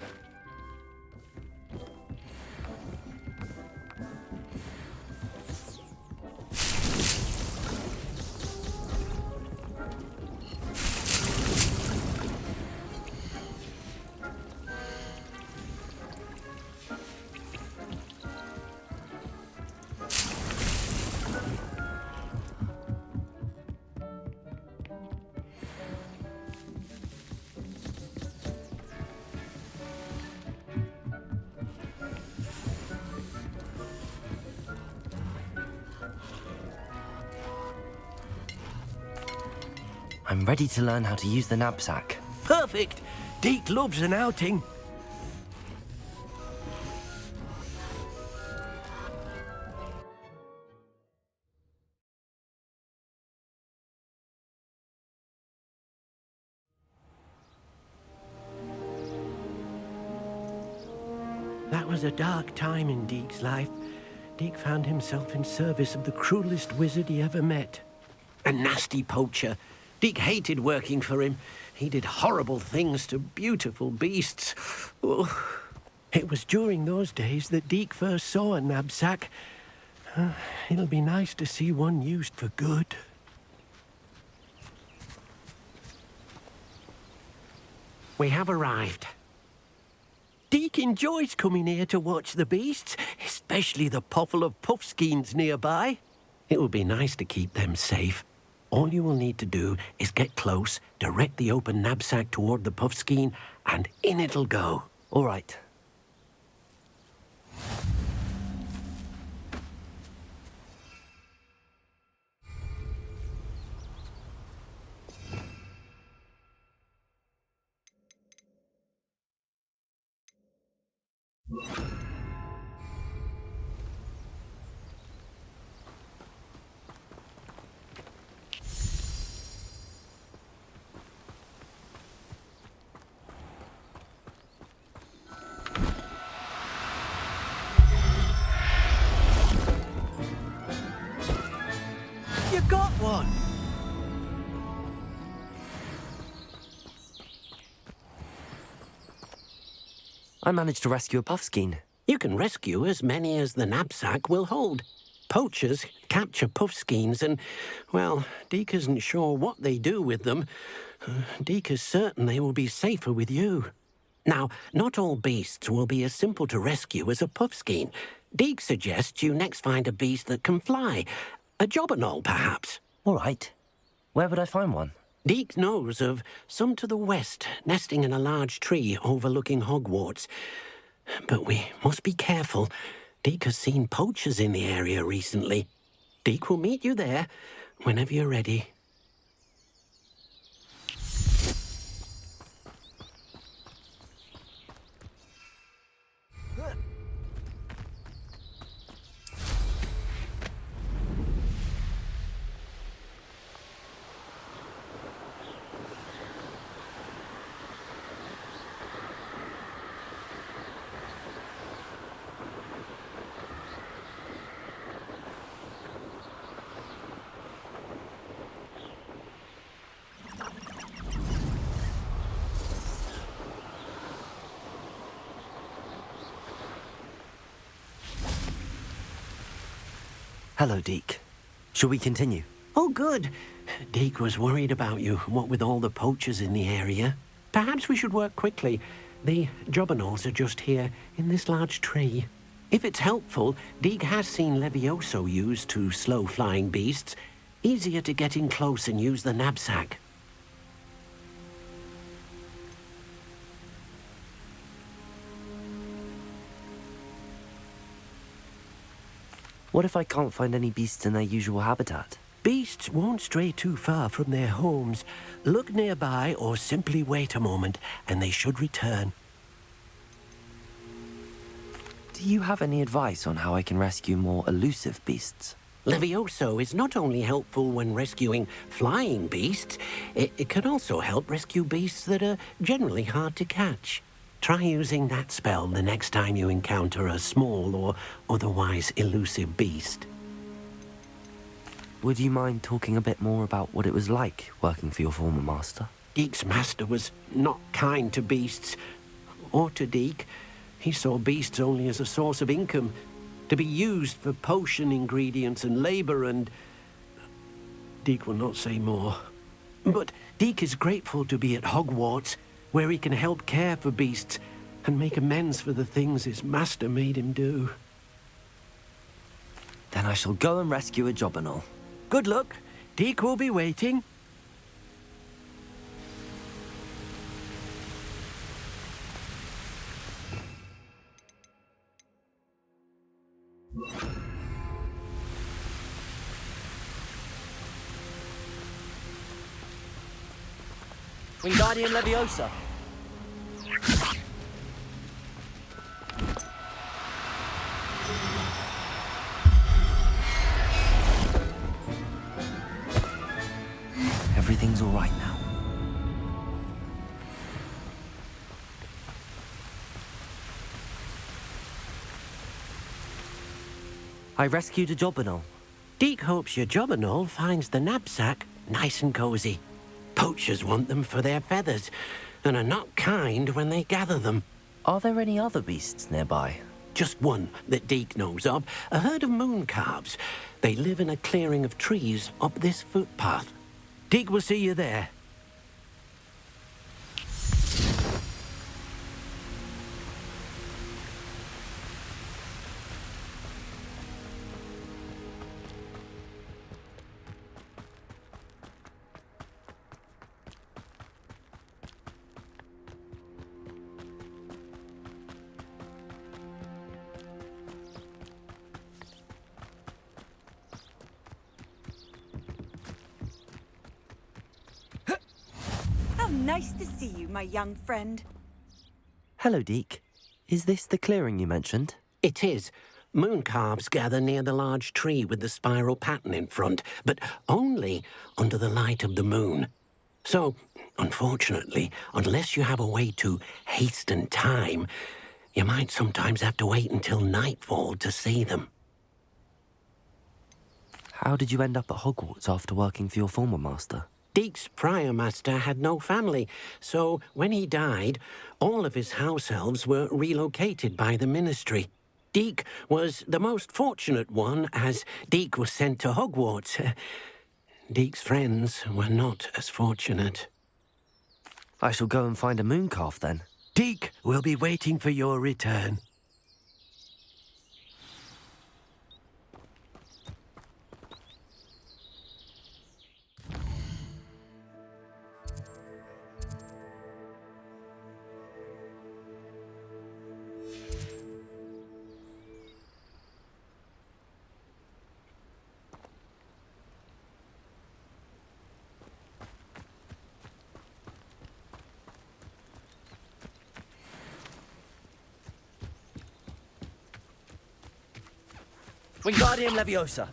I'm ready to learn how to use the knapsack. Perfect! Deke loves an outing. That was a dark time in Deke's life. Deke found himself in service of the cruelest wizard he ever met. A nasty poacher. Deke hated working for him. He did horrible things to beautiful beasts. Oh. It was during those days that Deke first saw a knapsack. It'll be nice to see one used for good. We have arrived. Deke enjoys coming here to watch the beasts, especially the potful of puffskeins nearby. It will be nice to keep them safe. All you will need to do is get close, direct the open knapsack toward the puffskein, and in it'll go. All right. You got one! I managed to rescue a puffskein. You can rescue as many as the knapsack will hold. Poachers capture puffskeins and, well, Deke isn't sure what they do with them. Deke is certain they will be safer with you. Now, not all beasts will be as simple to rescue as a puffskein. Deke suggests you next find a beast that can fly. A jobberknoll, perhaps. All right. Where would I find one? Deke knows of some to the west, nesting in a large tree overlooking Hogwarts. But we must be careful. Deke has seen poachers in the area recently. Deke will meet you there whenever you're ready. Hello, Deke. Shall we continue? Oh, good. Deke was worried about you, what with all the poachers in the area. Perhaps we should work quickly. The jobberknolls are just here, in this large tree. If it's helpful, Deek has seen Levioso used to slow flying beasts. Easier to get in close and use the knapsack. What if I can't find any beasts in their usual habitat? Beasts won't stray too far from their homes. Look nearby or simply wait a moment, and they should return. Do you have any advice on how I can rescue more elusive beasts? Levioso is not only helpful when rescuing flying beasts, it can also help rescue beasts that are generally hard to catch. Try using that spell the next time you encounter a small or otherwise elusive beast. Would you mind talking a bit more about what it was like working for your former master? Deek's master was not kind to beasts, or to Deek. He saw beasts only as a source of income, to be used for potion ingredients and labor, and Deek will not say more. But Deek is grateful to be at Hogwarts, where he can help care for beasts and make amends for the things his master made him do. Then I shall go and rescue a jobberknoll. Good luck. Deek will be waiting. Wingardium Leviosa. Everything's all right now. I rescued a jobberknoll. Deek hopes your jobberknoll finds the knapsack nice and cozy. Poachers want them for their feathers, and are not kind when they gather them. Are there any other beasts nearby? Just one that Deek knows of, a herd of moon calves. They live in a clearing of trees up this footpath. Deek will see you there. Nice to see you, my young friend. Hello, Deek. Is this the clearing you mentioned? It is. Moon calves gather near the large tree with the spiral pattern in front, but only under the light of the moon. So, unfortunately, unless you have a way to hasten time, you might sometimes have to wait until nightfall to see them. How did you end up at Hogwarts after working for your former master? Deek's prior master had no family, so when he died, all of his house elves were relocated by the ministry. Deek was the most fortunate one, as Deek was sent to Hogwarts. Deek's friends were not as fortunate. I shall go and find a moon calf then. Deek will be waiting for your return. Wingardium Leviosa.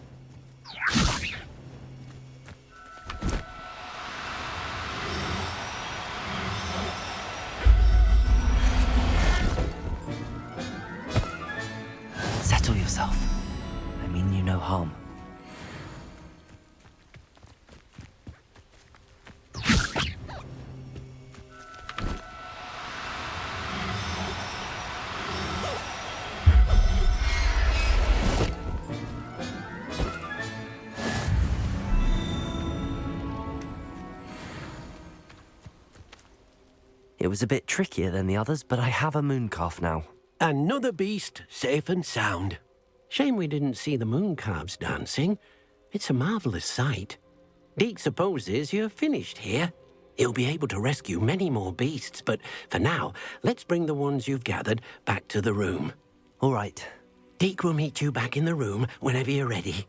Settle yourself. I mean you no harm. It was a bit trickier than the others, but I have a moon calf now. Another beast, safe and sound. Shame we didn't see the moon calves dancing. It's a marvellous sight. Deke supposes you're finished here. He'll be able to rescue many more beasts, but for now, let's bring the ones you've gathered back to the room. All right. Deke will meet you back in the room whenever you're ready.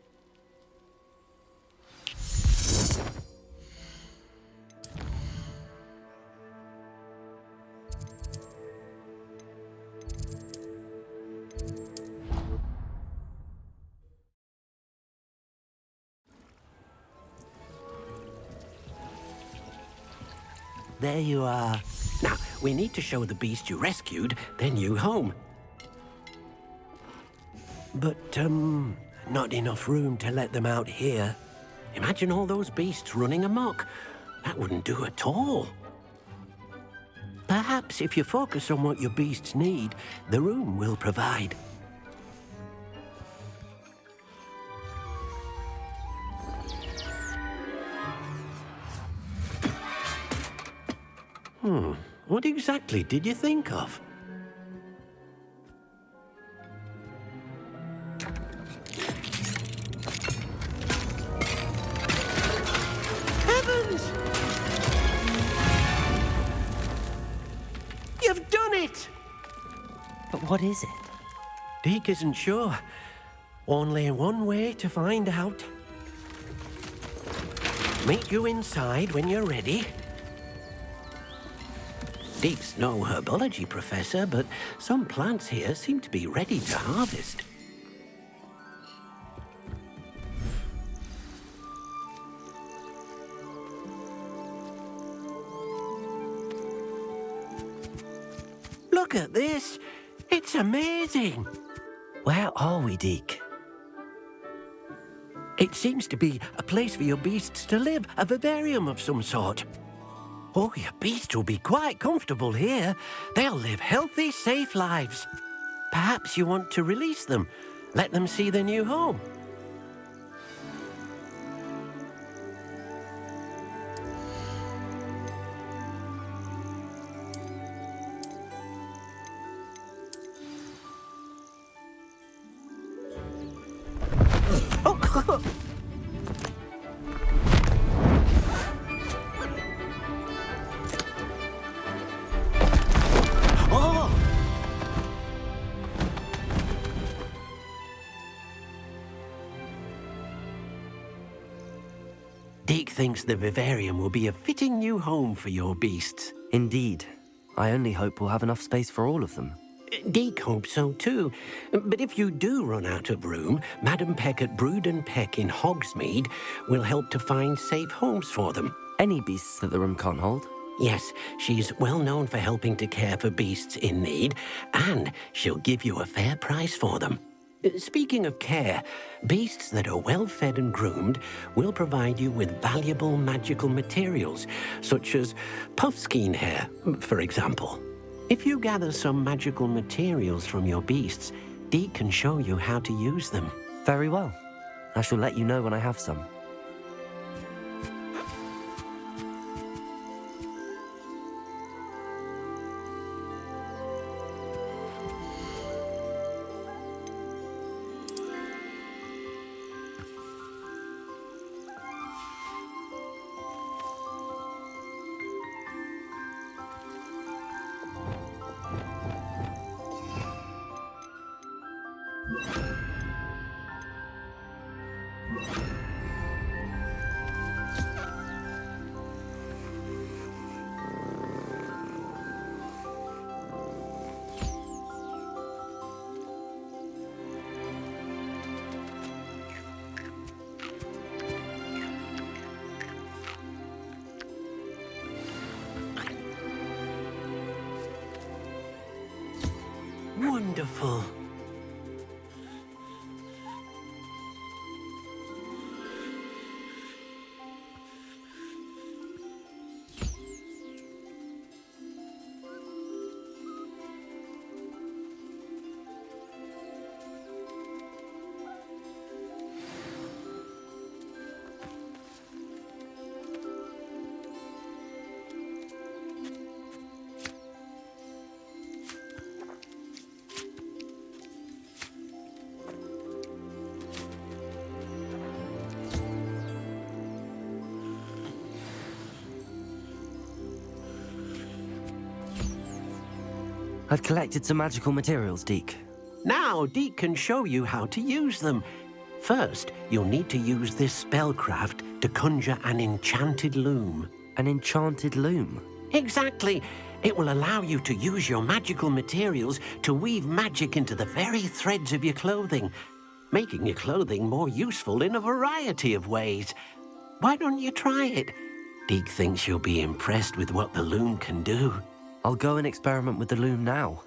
There you are. Now, we need to show the beast you rescued their new home. But, not enough room to let them out here. Imagine all those beasts running amok. That wouldn't do at all. Perhaps if you focus on what your beasts need, the room will provide. What exactly did you think of? Heavens! You've done it! But what is it? Deke isn't sure. Only one way to find out. Meet you inside when you're ready. Deke's no herbology professor, but some plants here seem to be ready to harvest. Look at this! It's amazing! Where are we, Deke? It seems to be a place for your beasts to live, a vivarium of some sort. Oh, your beasts will be quite comfortable here. They'll live healthy, safe lives. Perhaps you want to release them, let them see their new home. Deke thinks the vivarium will be a fitting new home for your beasts. Indeed. I only hope we'll have enough space for all of them. Deke hopes so too. But if you do run out of room, Madam Peck at Brood and Peck in Hogsmeade will help to find safe homes for them. Any beasts that the room can't hold? Yes, she's well known for helping to care for beasts in need, and she'll give you a fair price for them. Speaking of care, beasts that are well fed and groomed will provide you with valuable magical materials, such as puffskein hair, for example. If you gather some magical materials from your beasts, Deke can show you how to use them. Very well. I shall let you know when I have some. Wonderful. I've collected some magical materials, Deke. Now, Deke can show you how to use them. First, you'll need to use this spellcraft to conjure an enchanted loom. An enchanted loom? Exactly. It will allow you to use your magical materials to weave magic into the very threads of your clothing, making your clothing more useful in a variety of ways. Why don't you try it? Deke thinks you'll be impressed with what the loom can do. I'll go and experiment with the loom now.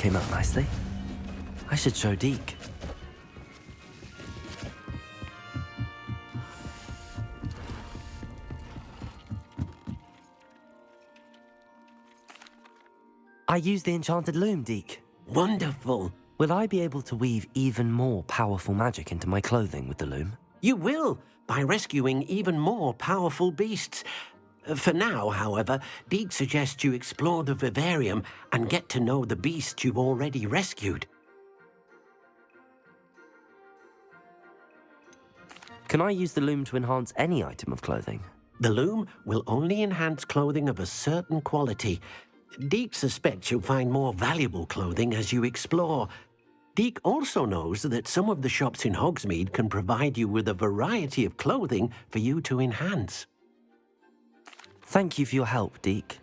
came out nicely. I should show Deke. I used the enchanted loom, Deke. Wonderful. Will I be able to weave even more powerful magic into my clothing with the loom? You will, by rescuing even more powerful beasts. For now, however, Deke suggests you explore the vivarium and get to know the beasts you've already rescued. Can I use the loom to enhance any item of clothing? The loom will only enhance clothing of a certain quality. Deke suspects you'll find more valuable clothing as you explore. Deke also knows that some of the shops in Hogsmeade can provide you with a variety of clothing for you to enhance. Thank you for your help, Deke.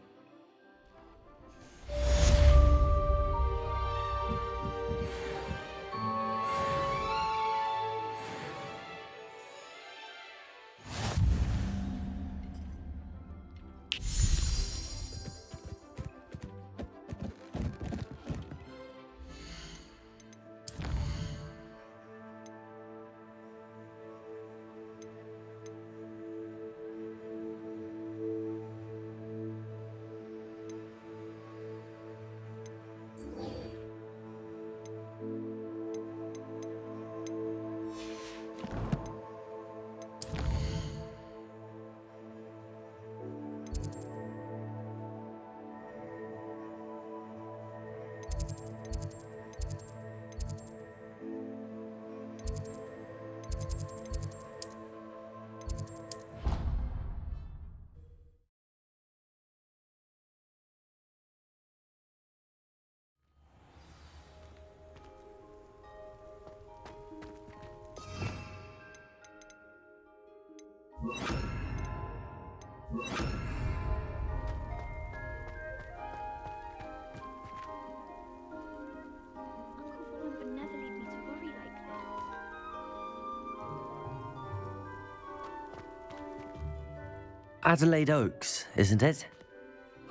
Adelaide Oaks, isn't it?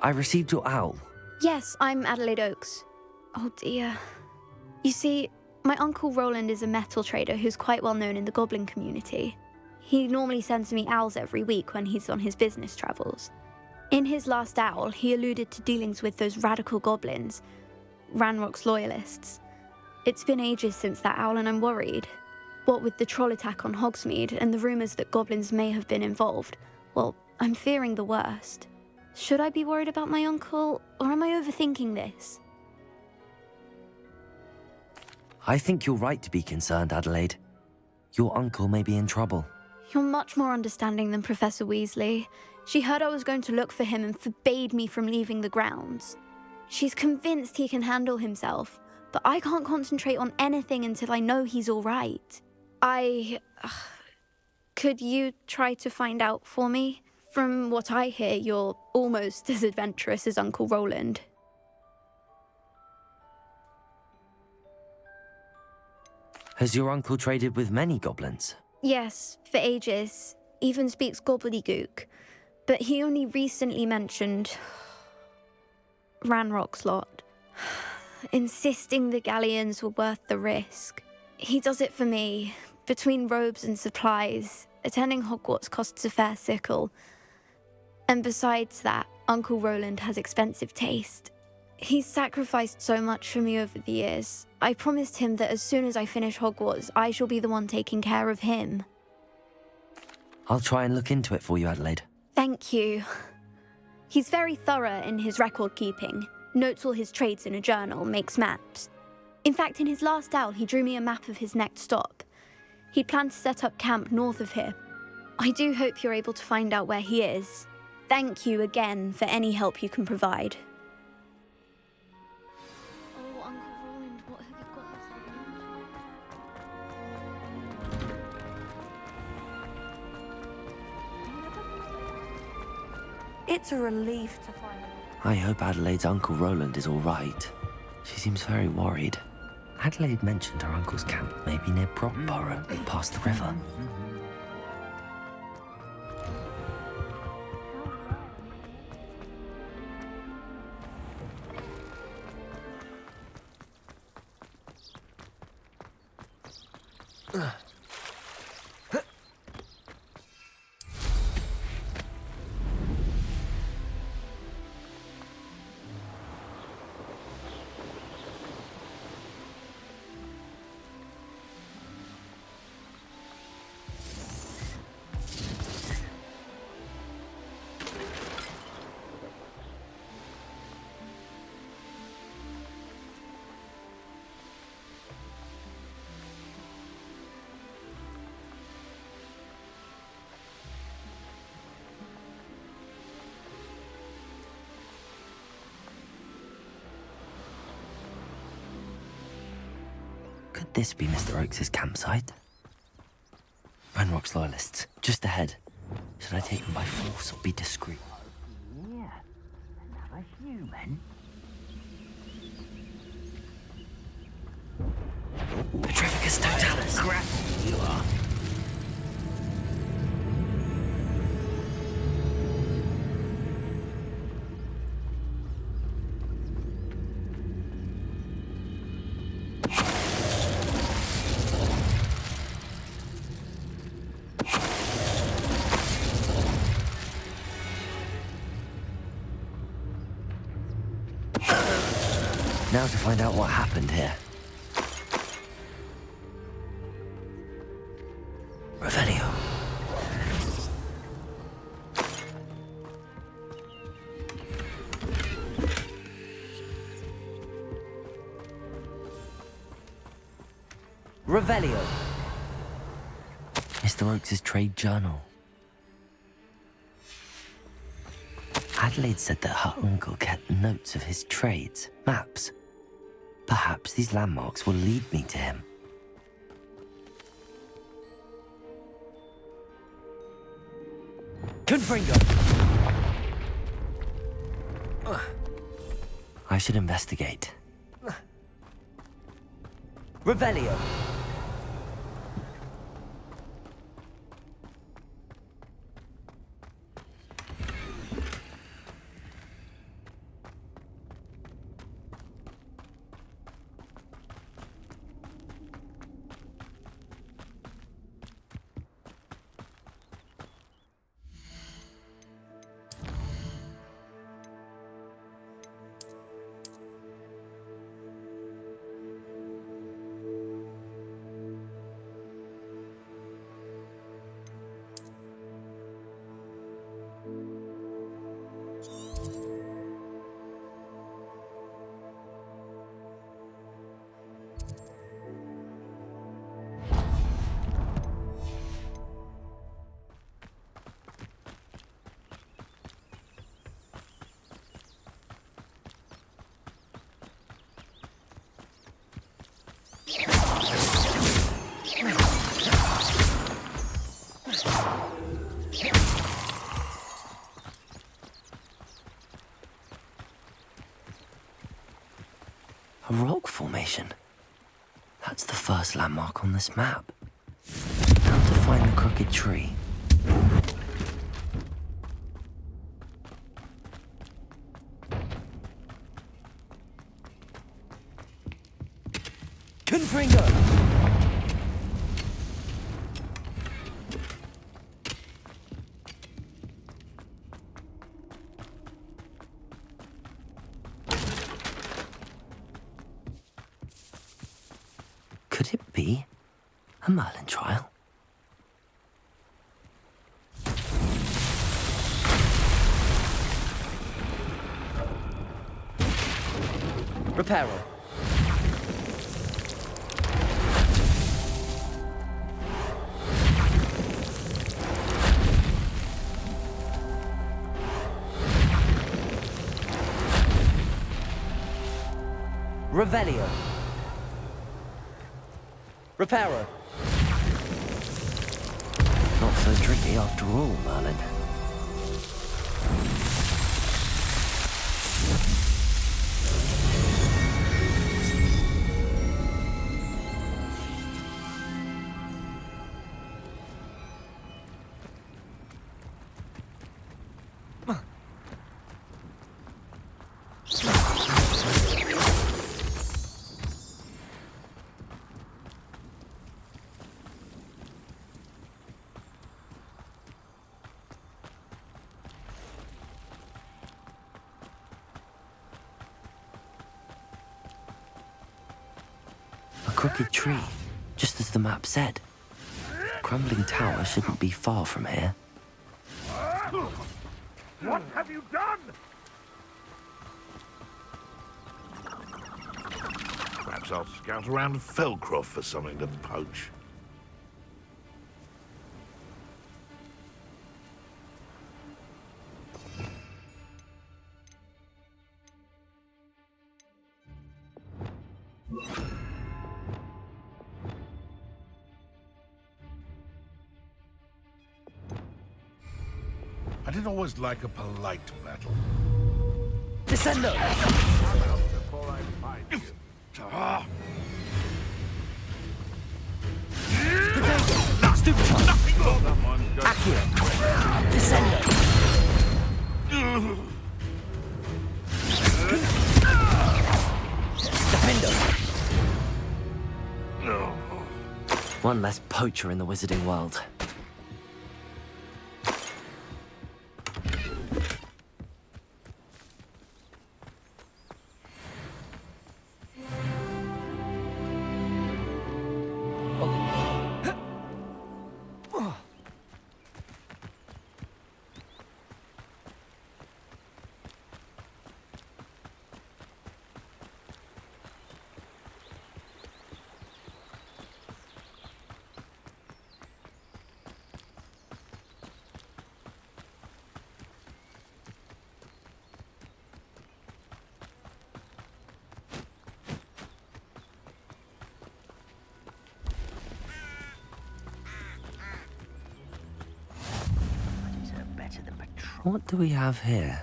I received your owl. Yes, I'm Adelaide Oaks. Oh dear. You see, my Uncle Roland is a metal trader who's quite well known in the goblin community. He normally sends me owls every week when he's on his business travels. In his last owl, he alluded to dealings with those radical goblins, Ranrock's loyalists. It's been ages since that owl and I'm worried. What with the troll attack on Hogsmeade and the rumours that goblins may have been involved, well, I'm fearing the worst. Should I be worried about my uncle, or am I overthinking this? I think you're right to be concerned, Adelaide. Your uncle may be in trouble. You're much more understanding than Professor Weasley. She heard I was going to look for him and forbade me from leaving the grounds. She's convinced he can handle himself, but I can't concentrate on anything until I know he's all right. Could you try to find out for me? From what I hear, you're almost as adventurous as Uncle Roland. Has your uncle traded with many goblins? Yes, for ages. Even speaks gobbledygook. But he only recently mentioned Ranrock's lot, insisting the galleons were worth the risk. He does it for me. Between robes and supplies, attending Hogwarts costs a fair sickle. And besides that, Uncle Roland has expensive taste. He's sacrificed so much for me over the years. I promised him that as soon as I finish Hogwarts, I shall be the one taking care of him. I'll try and look into it for you, Adelaide. Thank you. He's very thorough in his record keeping, notes all his trades in a journal, makes maps. In fact, in his last owl, he drew me a map of his next stop. He'd planned to set up camp north of here. I do hope you're able to find out where he is. Thank you again for any help you can provide. Oh, Uncle Roland, what have you got us? It's a relief to find him. I hope Adelaide's Uncle Roland is all right. She seems very worried. Adelaide mentioned her uncle's camp may be near Brockborough, past the river. Could this be Mr. Oakes' campsite? Ranrock's loyalists, just ahead. Should I take them by force or be discreet? Yeah, another human. Petrificus totalis! Crap, you are. Now to find out what happened here. Revelio. Revelio. Mr. Oakes' trade journal. Adelaide said that her uncle kept notes of his trades, maps. Perhaps these landmarks will lead me to him. Confringo. I should investigate. Revelio. A rock formation. That's the first landmark on this map. Now to find the crooked tree. Confringo. Could it be a Merlin trial? Reparo. Revelio. Reparo. Not so tricky after all, Merlin. crooked tree, just as the map said. Crumbling tower shouldn't be far from here. What have you done? Perhaps I'll scout around Feldcroft for something to poach. I didn't always like a polite battle. Descendo! Before I find you. Stupid! Someone's got Accio! Descendo! Defendo! One less poacher in the wizarding world. What do we have here?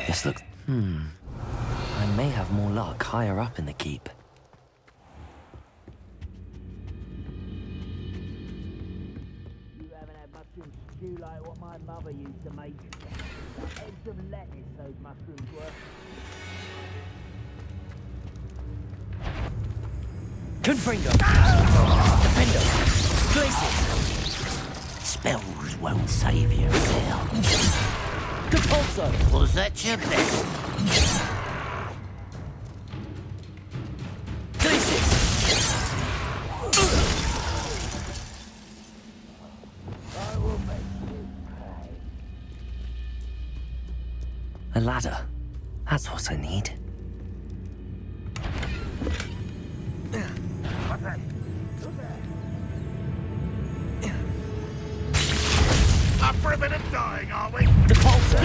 This looks... I may have more luck higher up in the keep. Stew like what my mother used to make. Heads of lettuce those mushrooms were. Confringo! Defendo! Glacier! Spells won't save you, Phil. Compulso! Was that your best? Glacier! A ladder. That's what I need. Up for a bit of dying, are we? Depulso!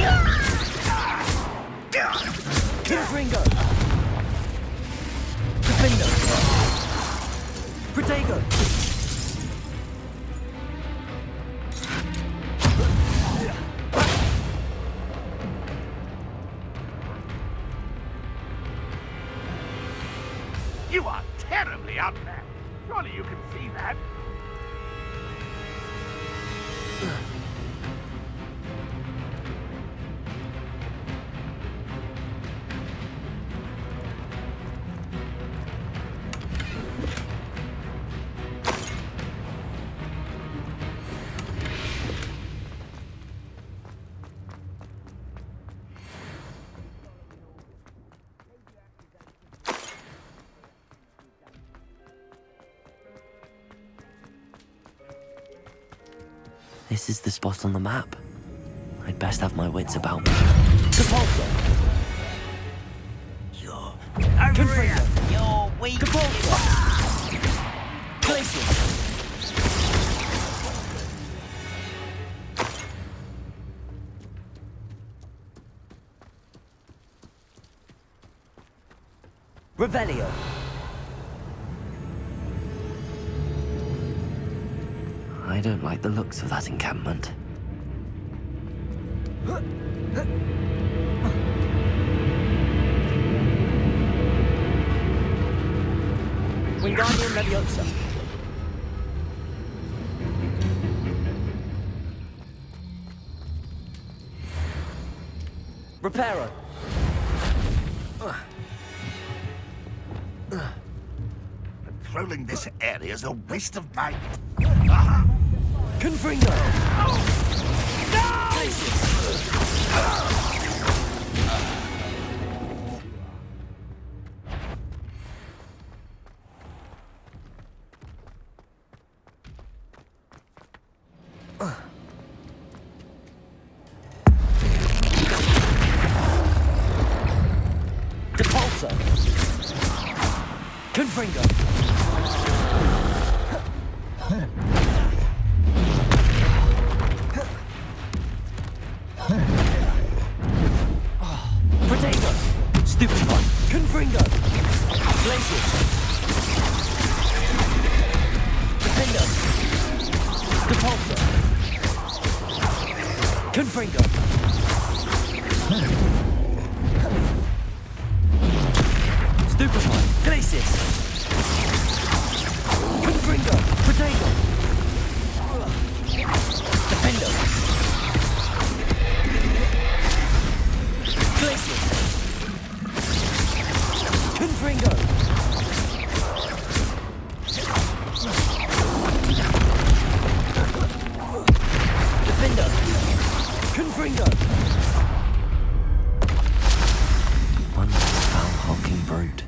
Confringo! Defendo! Protego! You are terribly unmatched. Surely you can see that. This is the spot on the map. I'd best have my wits about me. Compulso! Confringo! You're weak. Compulso! Glacier! Revelio! I don't like the looks of that encampment. Wingardium Leviosa! Reparo! Patrolling this area is a waste of my... Confringo! Depulso! Confringo! Potato! Stupefy! Confringo! Glacius! Defender! Depulso! Confringo! Stupefy! Glacius! Confringo! Potato! Defender! Glacius! Confringo! Defender! Confringo! One foul hulking brute.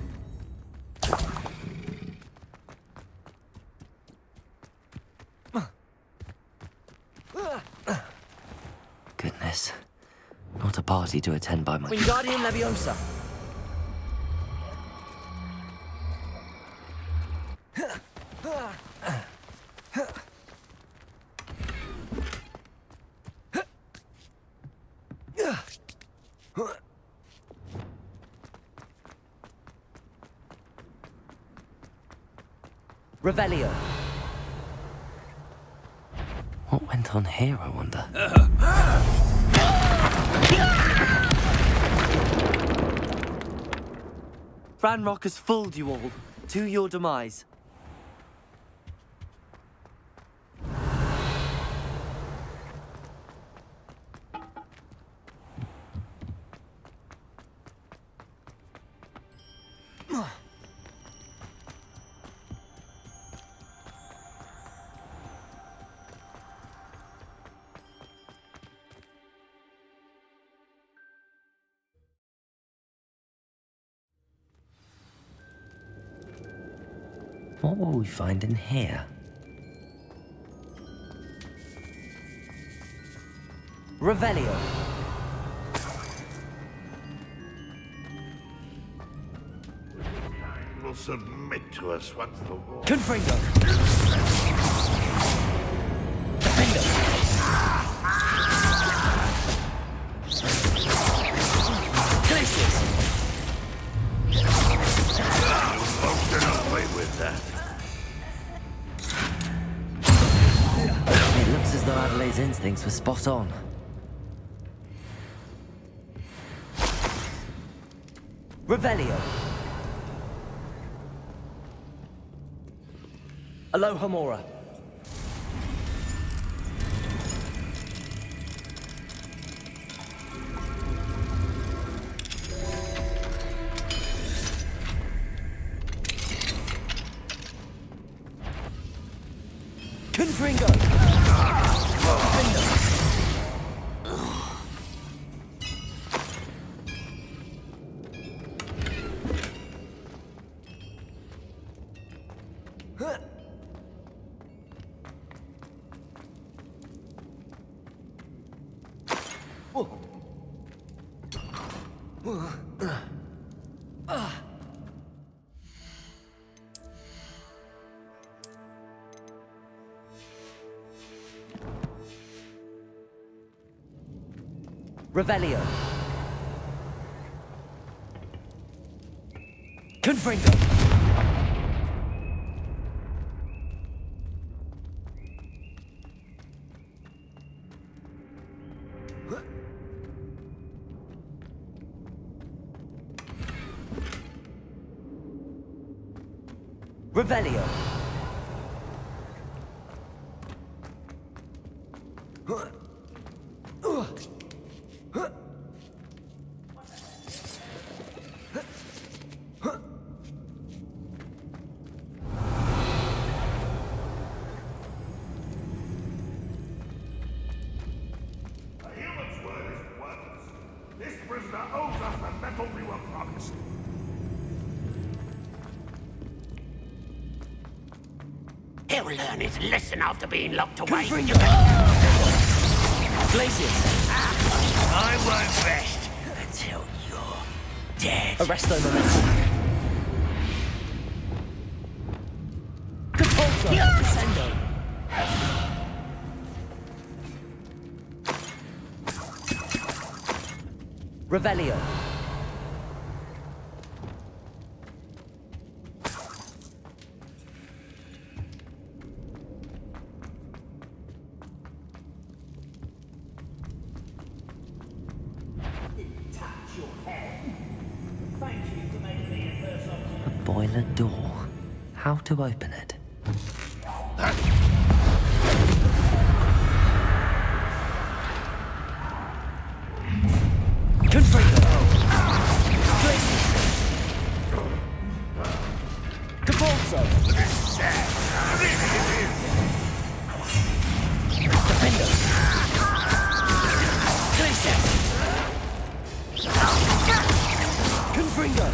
Goodness. Not a party to attend by my... Wingardium Leviosa! Revelio. What went on here, I wonder? Ranrock has fooled you all, to your demise. What will we find in here? Revelio. Will submit to us once the war... Confringo. Defender. Glacius. Won't get away with that. It looks as though Adelaide's instincts were spot on. Revelio. Alohomora. Confringo. Revelio. Confringo. Revelio. class. He'll learn his lesson after being locked away. Glacius. I won't rest until you're dead. Arresto momentum. Compulso. Descendo. Revelio. A boiler door. How to open it? Confringo. Glacius. Compulso. Defendo. Glacius. Confringo.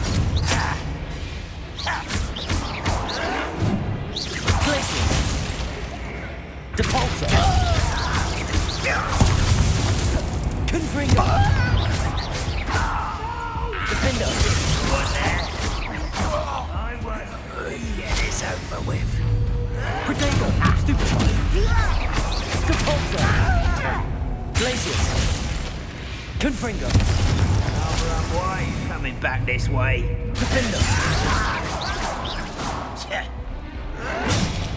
Glacius. Depulso. Confringo. Defendo. I won't get this over with. Protego. Stupefy. Compulso. Glacius. Confringo. Why are you coming back this way? Defendo.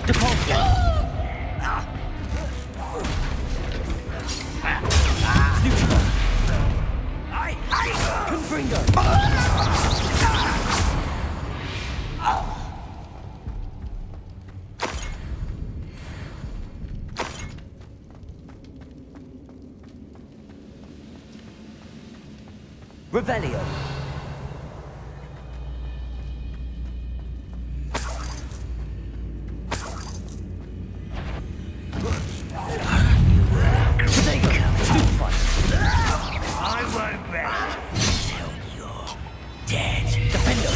Depulso. Stupefy. Confringo. Revelio. Protego. Stupefy. I won't rest until you're dead. Defendo.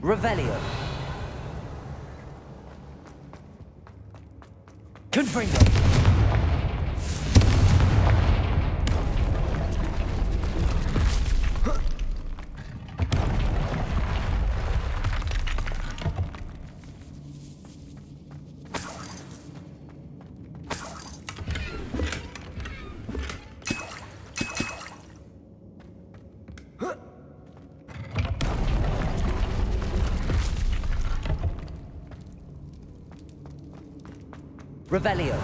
Revelio. Confringo. Revelio.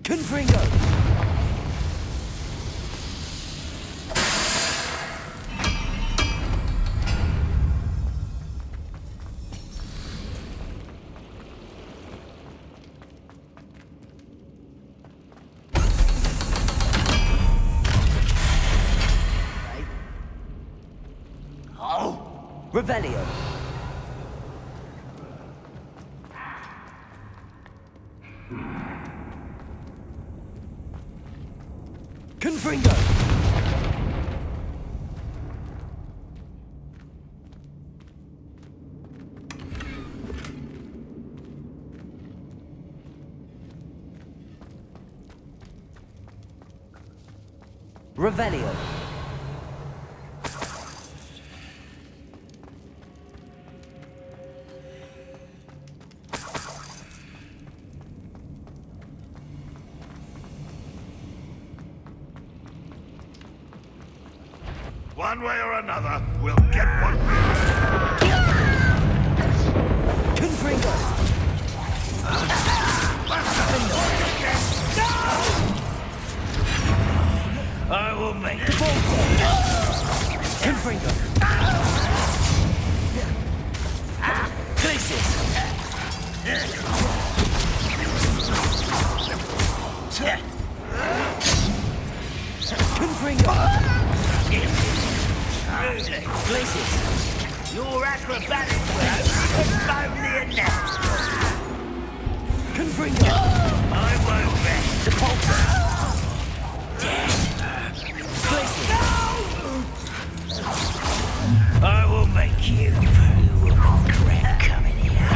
Confringo. Revelio. Confringo. Revelio. One way or another, we'll get what we Confringo. I will make it. Confringo. Glacius. Your acrobatic has found the net. Confringo! I won't rest. I will make you. You will regret coming here.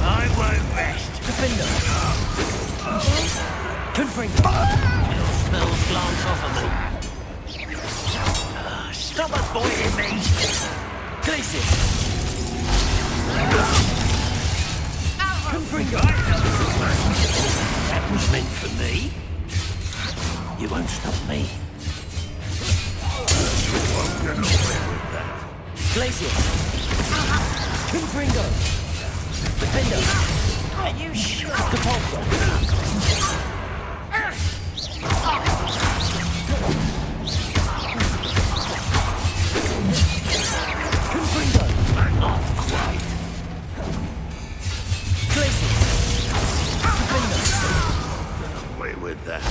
I won't rest. Defender! Confringo! Your spells glance off of me. Stop avoiding me. Glacius! Confringo! That was meant for me. You won't stop me. You won't get away with that. Glacius! Confringo! Defender! Are you sure? Depulso! Confringo! Not quite. Glacius! Defender! Get away with that.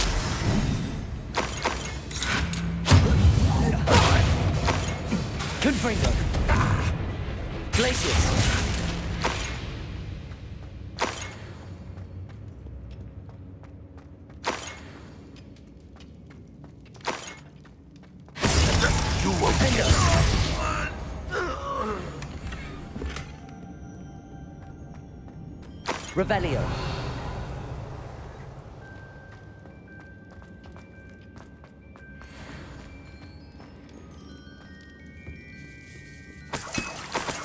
Confringo! Glacius! You won't Defender! Revelio!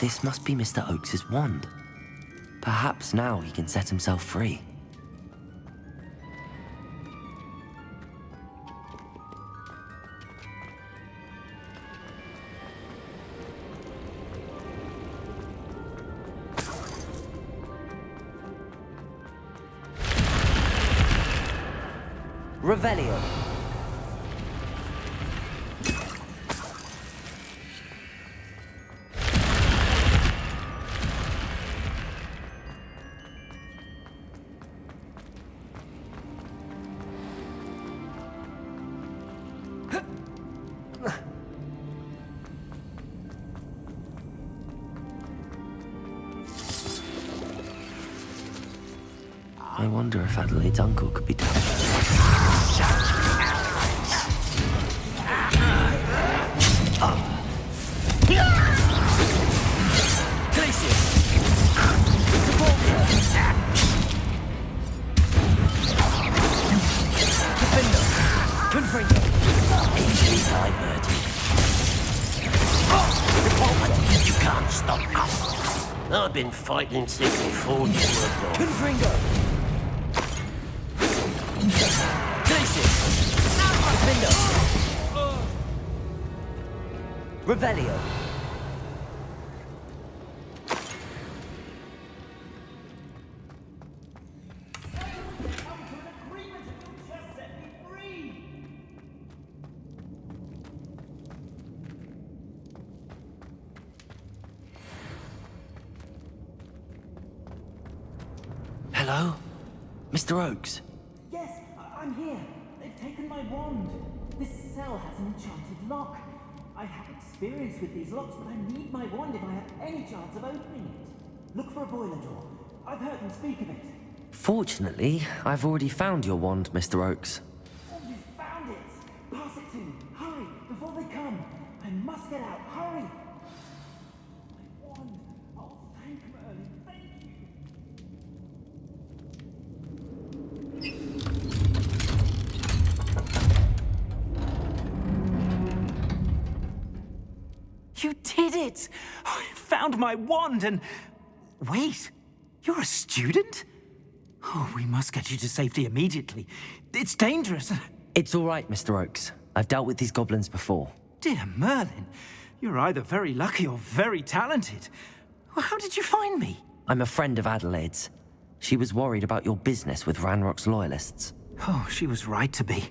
This must be Mr. Oakes's wand. Perhaps now he can set himself free. Revelio! I wonder if Adelaide's uncle could be down. Glacius! Depulso! Defender! Confringo! Easily diverted. Depulso! You can't stop us. I've been fighting since before you were born. Confringo! Glacius! Defender! Revelio! Hello? Mr. Oakes? Yes, I'm here. They've taken my wand. This cell has an enchanted lock. I have experience with these locks, but I need my wand if I have any chance of opening it. Look for a boiler door. I've heard them speak of it. Fortunately, I've already found your wand, Mr. Oakes. Oh, you found it! Pass it to me. Hurry, before they come. I must get out. Hurry! My wand. Oh, thank Merlin. Thank you. You did it! I found my wand and... Wait, you're a student? Oh, we must get you to safety immediately. It's dangerous. It's all right, Mr. Oakes. I've dealt with these goblins before. Dear Merlin, you're either very lucky or very talented. How did you find me? I'm a friend of Adelaide's. She was worried about your business with Ranrock's loyalists. Oh, she was right to be.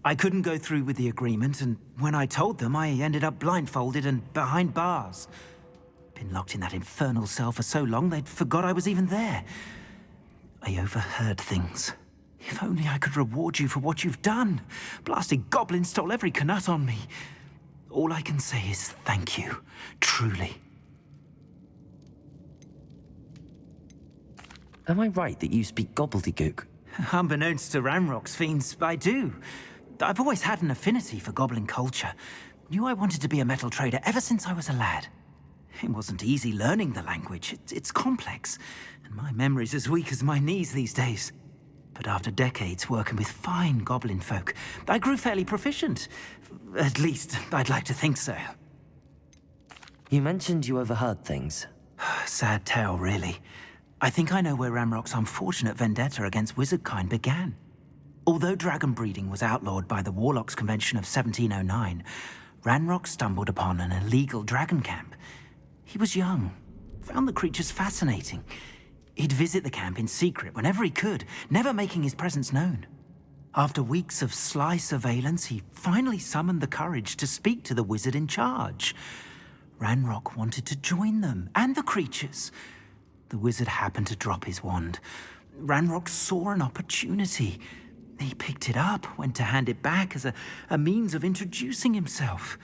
I couldn't go through with the agreement, and when I told them, I ended up blindfolded and behind bars. Been locked in that infernal cell for so long, they'd forgot I was even there. I overheard things. If only I could reward you for what you've done. Blasted goblin stole every Knut on me. All I can say is thank you, truly. Am I right that you speak gobbledygook? Unbeknownst to Ranrock's fiends, I do. I've always had an affinity for goblin culture. Knew I wanted to be a metal trader ever since I was a lad. It wasn't easy learning the language. It's complex, and my memory's as weak as my knees these days. But after decades working with fine goblin folk, I grew fairly proficient. At least, I'd like to think so. You mentioned you overheard things. Sad tale, really. I think I know where Ranrock's unfortunate vendetta against wizardkind began. Although dragon breeding was outlawed by the Warlocks Convention of 1709, Ranrock stumbled upon an illegal dragon camp. He was young, found the creatures fascinating. He'd visit the camp in secret whenever he could, never making his presence known. After weeks of sly surveillance, he finally summoned the courage to speak to the wizard in charge. Ranrock wanted to join them, and the creatures. The wizard happened to drop his wand. Ranrock saw an opportunity. He picked it up, went to hand it back as a means of introducing himself.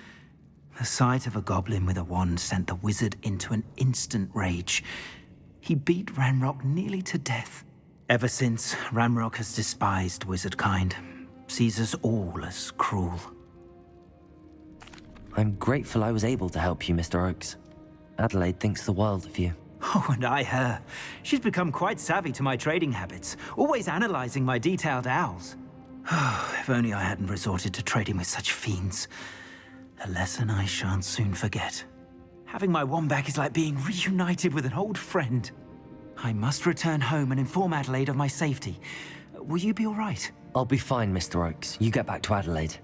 The sight of a goblin with a wand sent the wizard into an instant rage. He beat Ranrock nearly to death. Ever since, Ranrock has despised wizardkind, sees us all as cruel. I'm grateful I was able to help you, Mr. Oakes. Adelaide thinks the world of you. Oh, and I her. She's become quite savvy to my trading habits, always analyzing my detailed owls. If only I hadn't resorted to trading with such fiends. A lesson I shan't soon forget. Having my wand back is like being reunited with an old friend. I must return home and inform Adelaide of my safety. Will you be all right? I'll be fine, Mr. Oakes. You get back to Adelaide.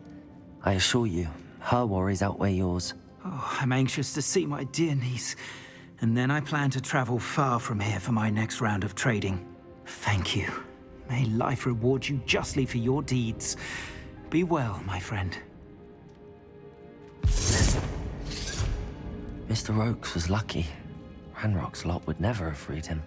I assure you, her worries outweigh yours. Oh, I'm anxious to see my dear niece. And then I plan to travel far from here for my next round of trading. Thank you. May life reward you justly for your deeds. Be well, my friend. Mr. Oakes was lucky. Ranrock's lot would never have freed him.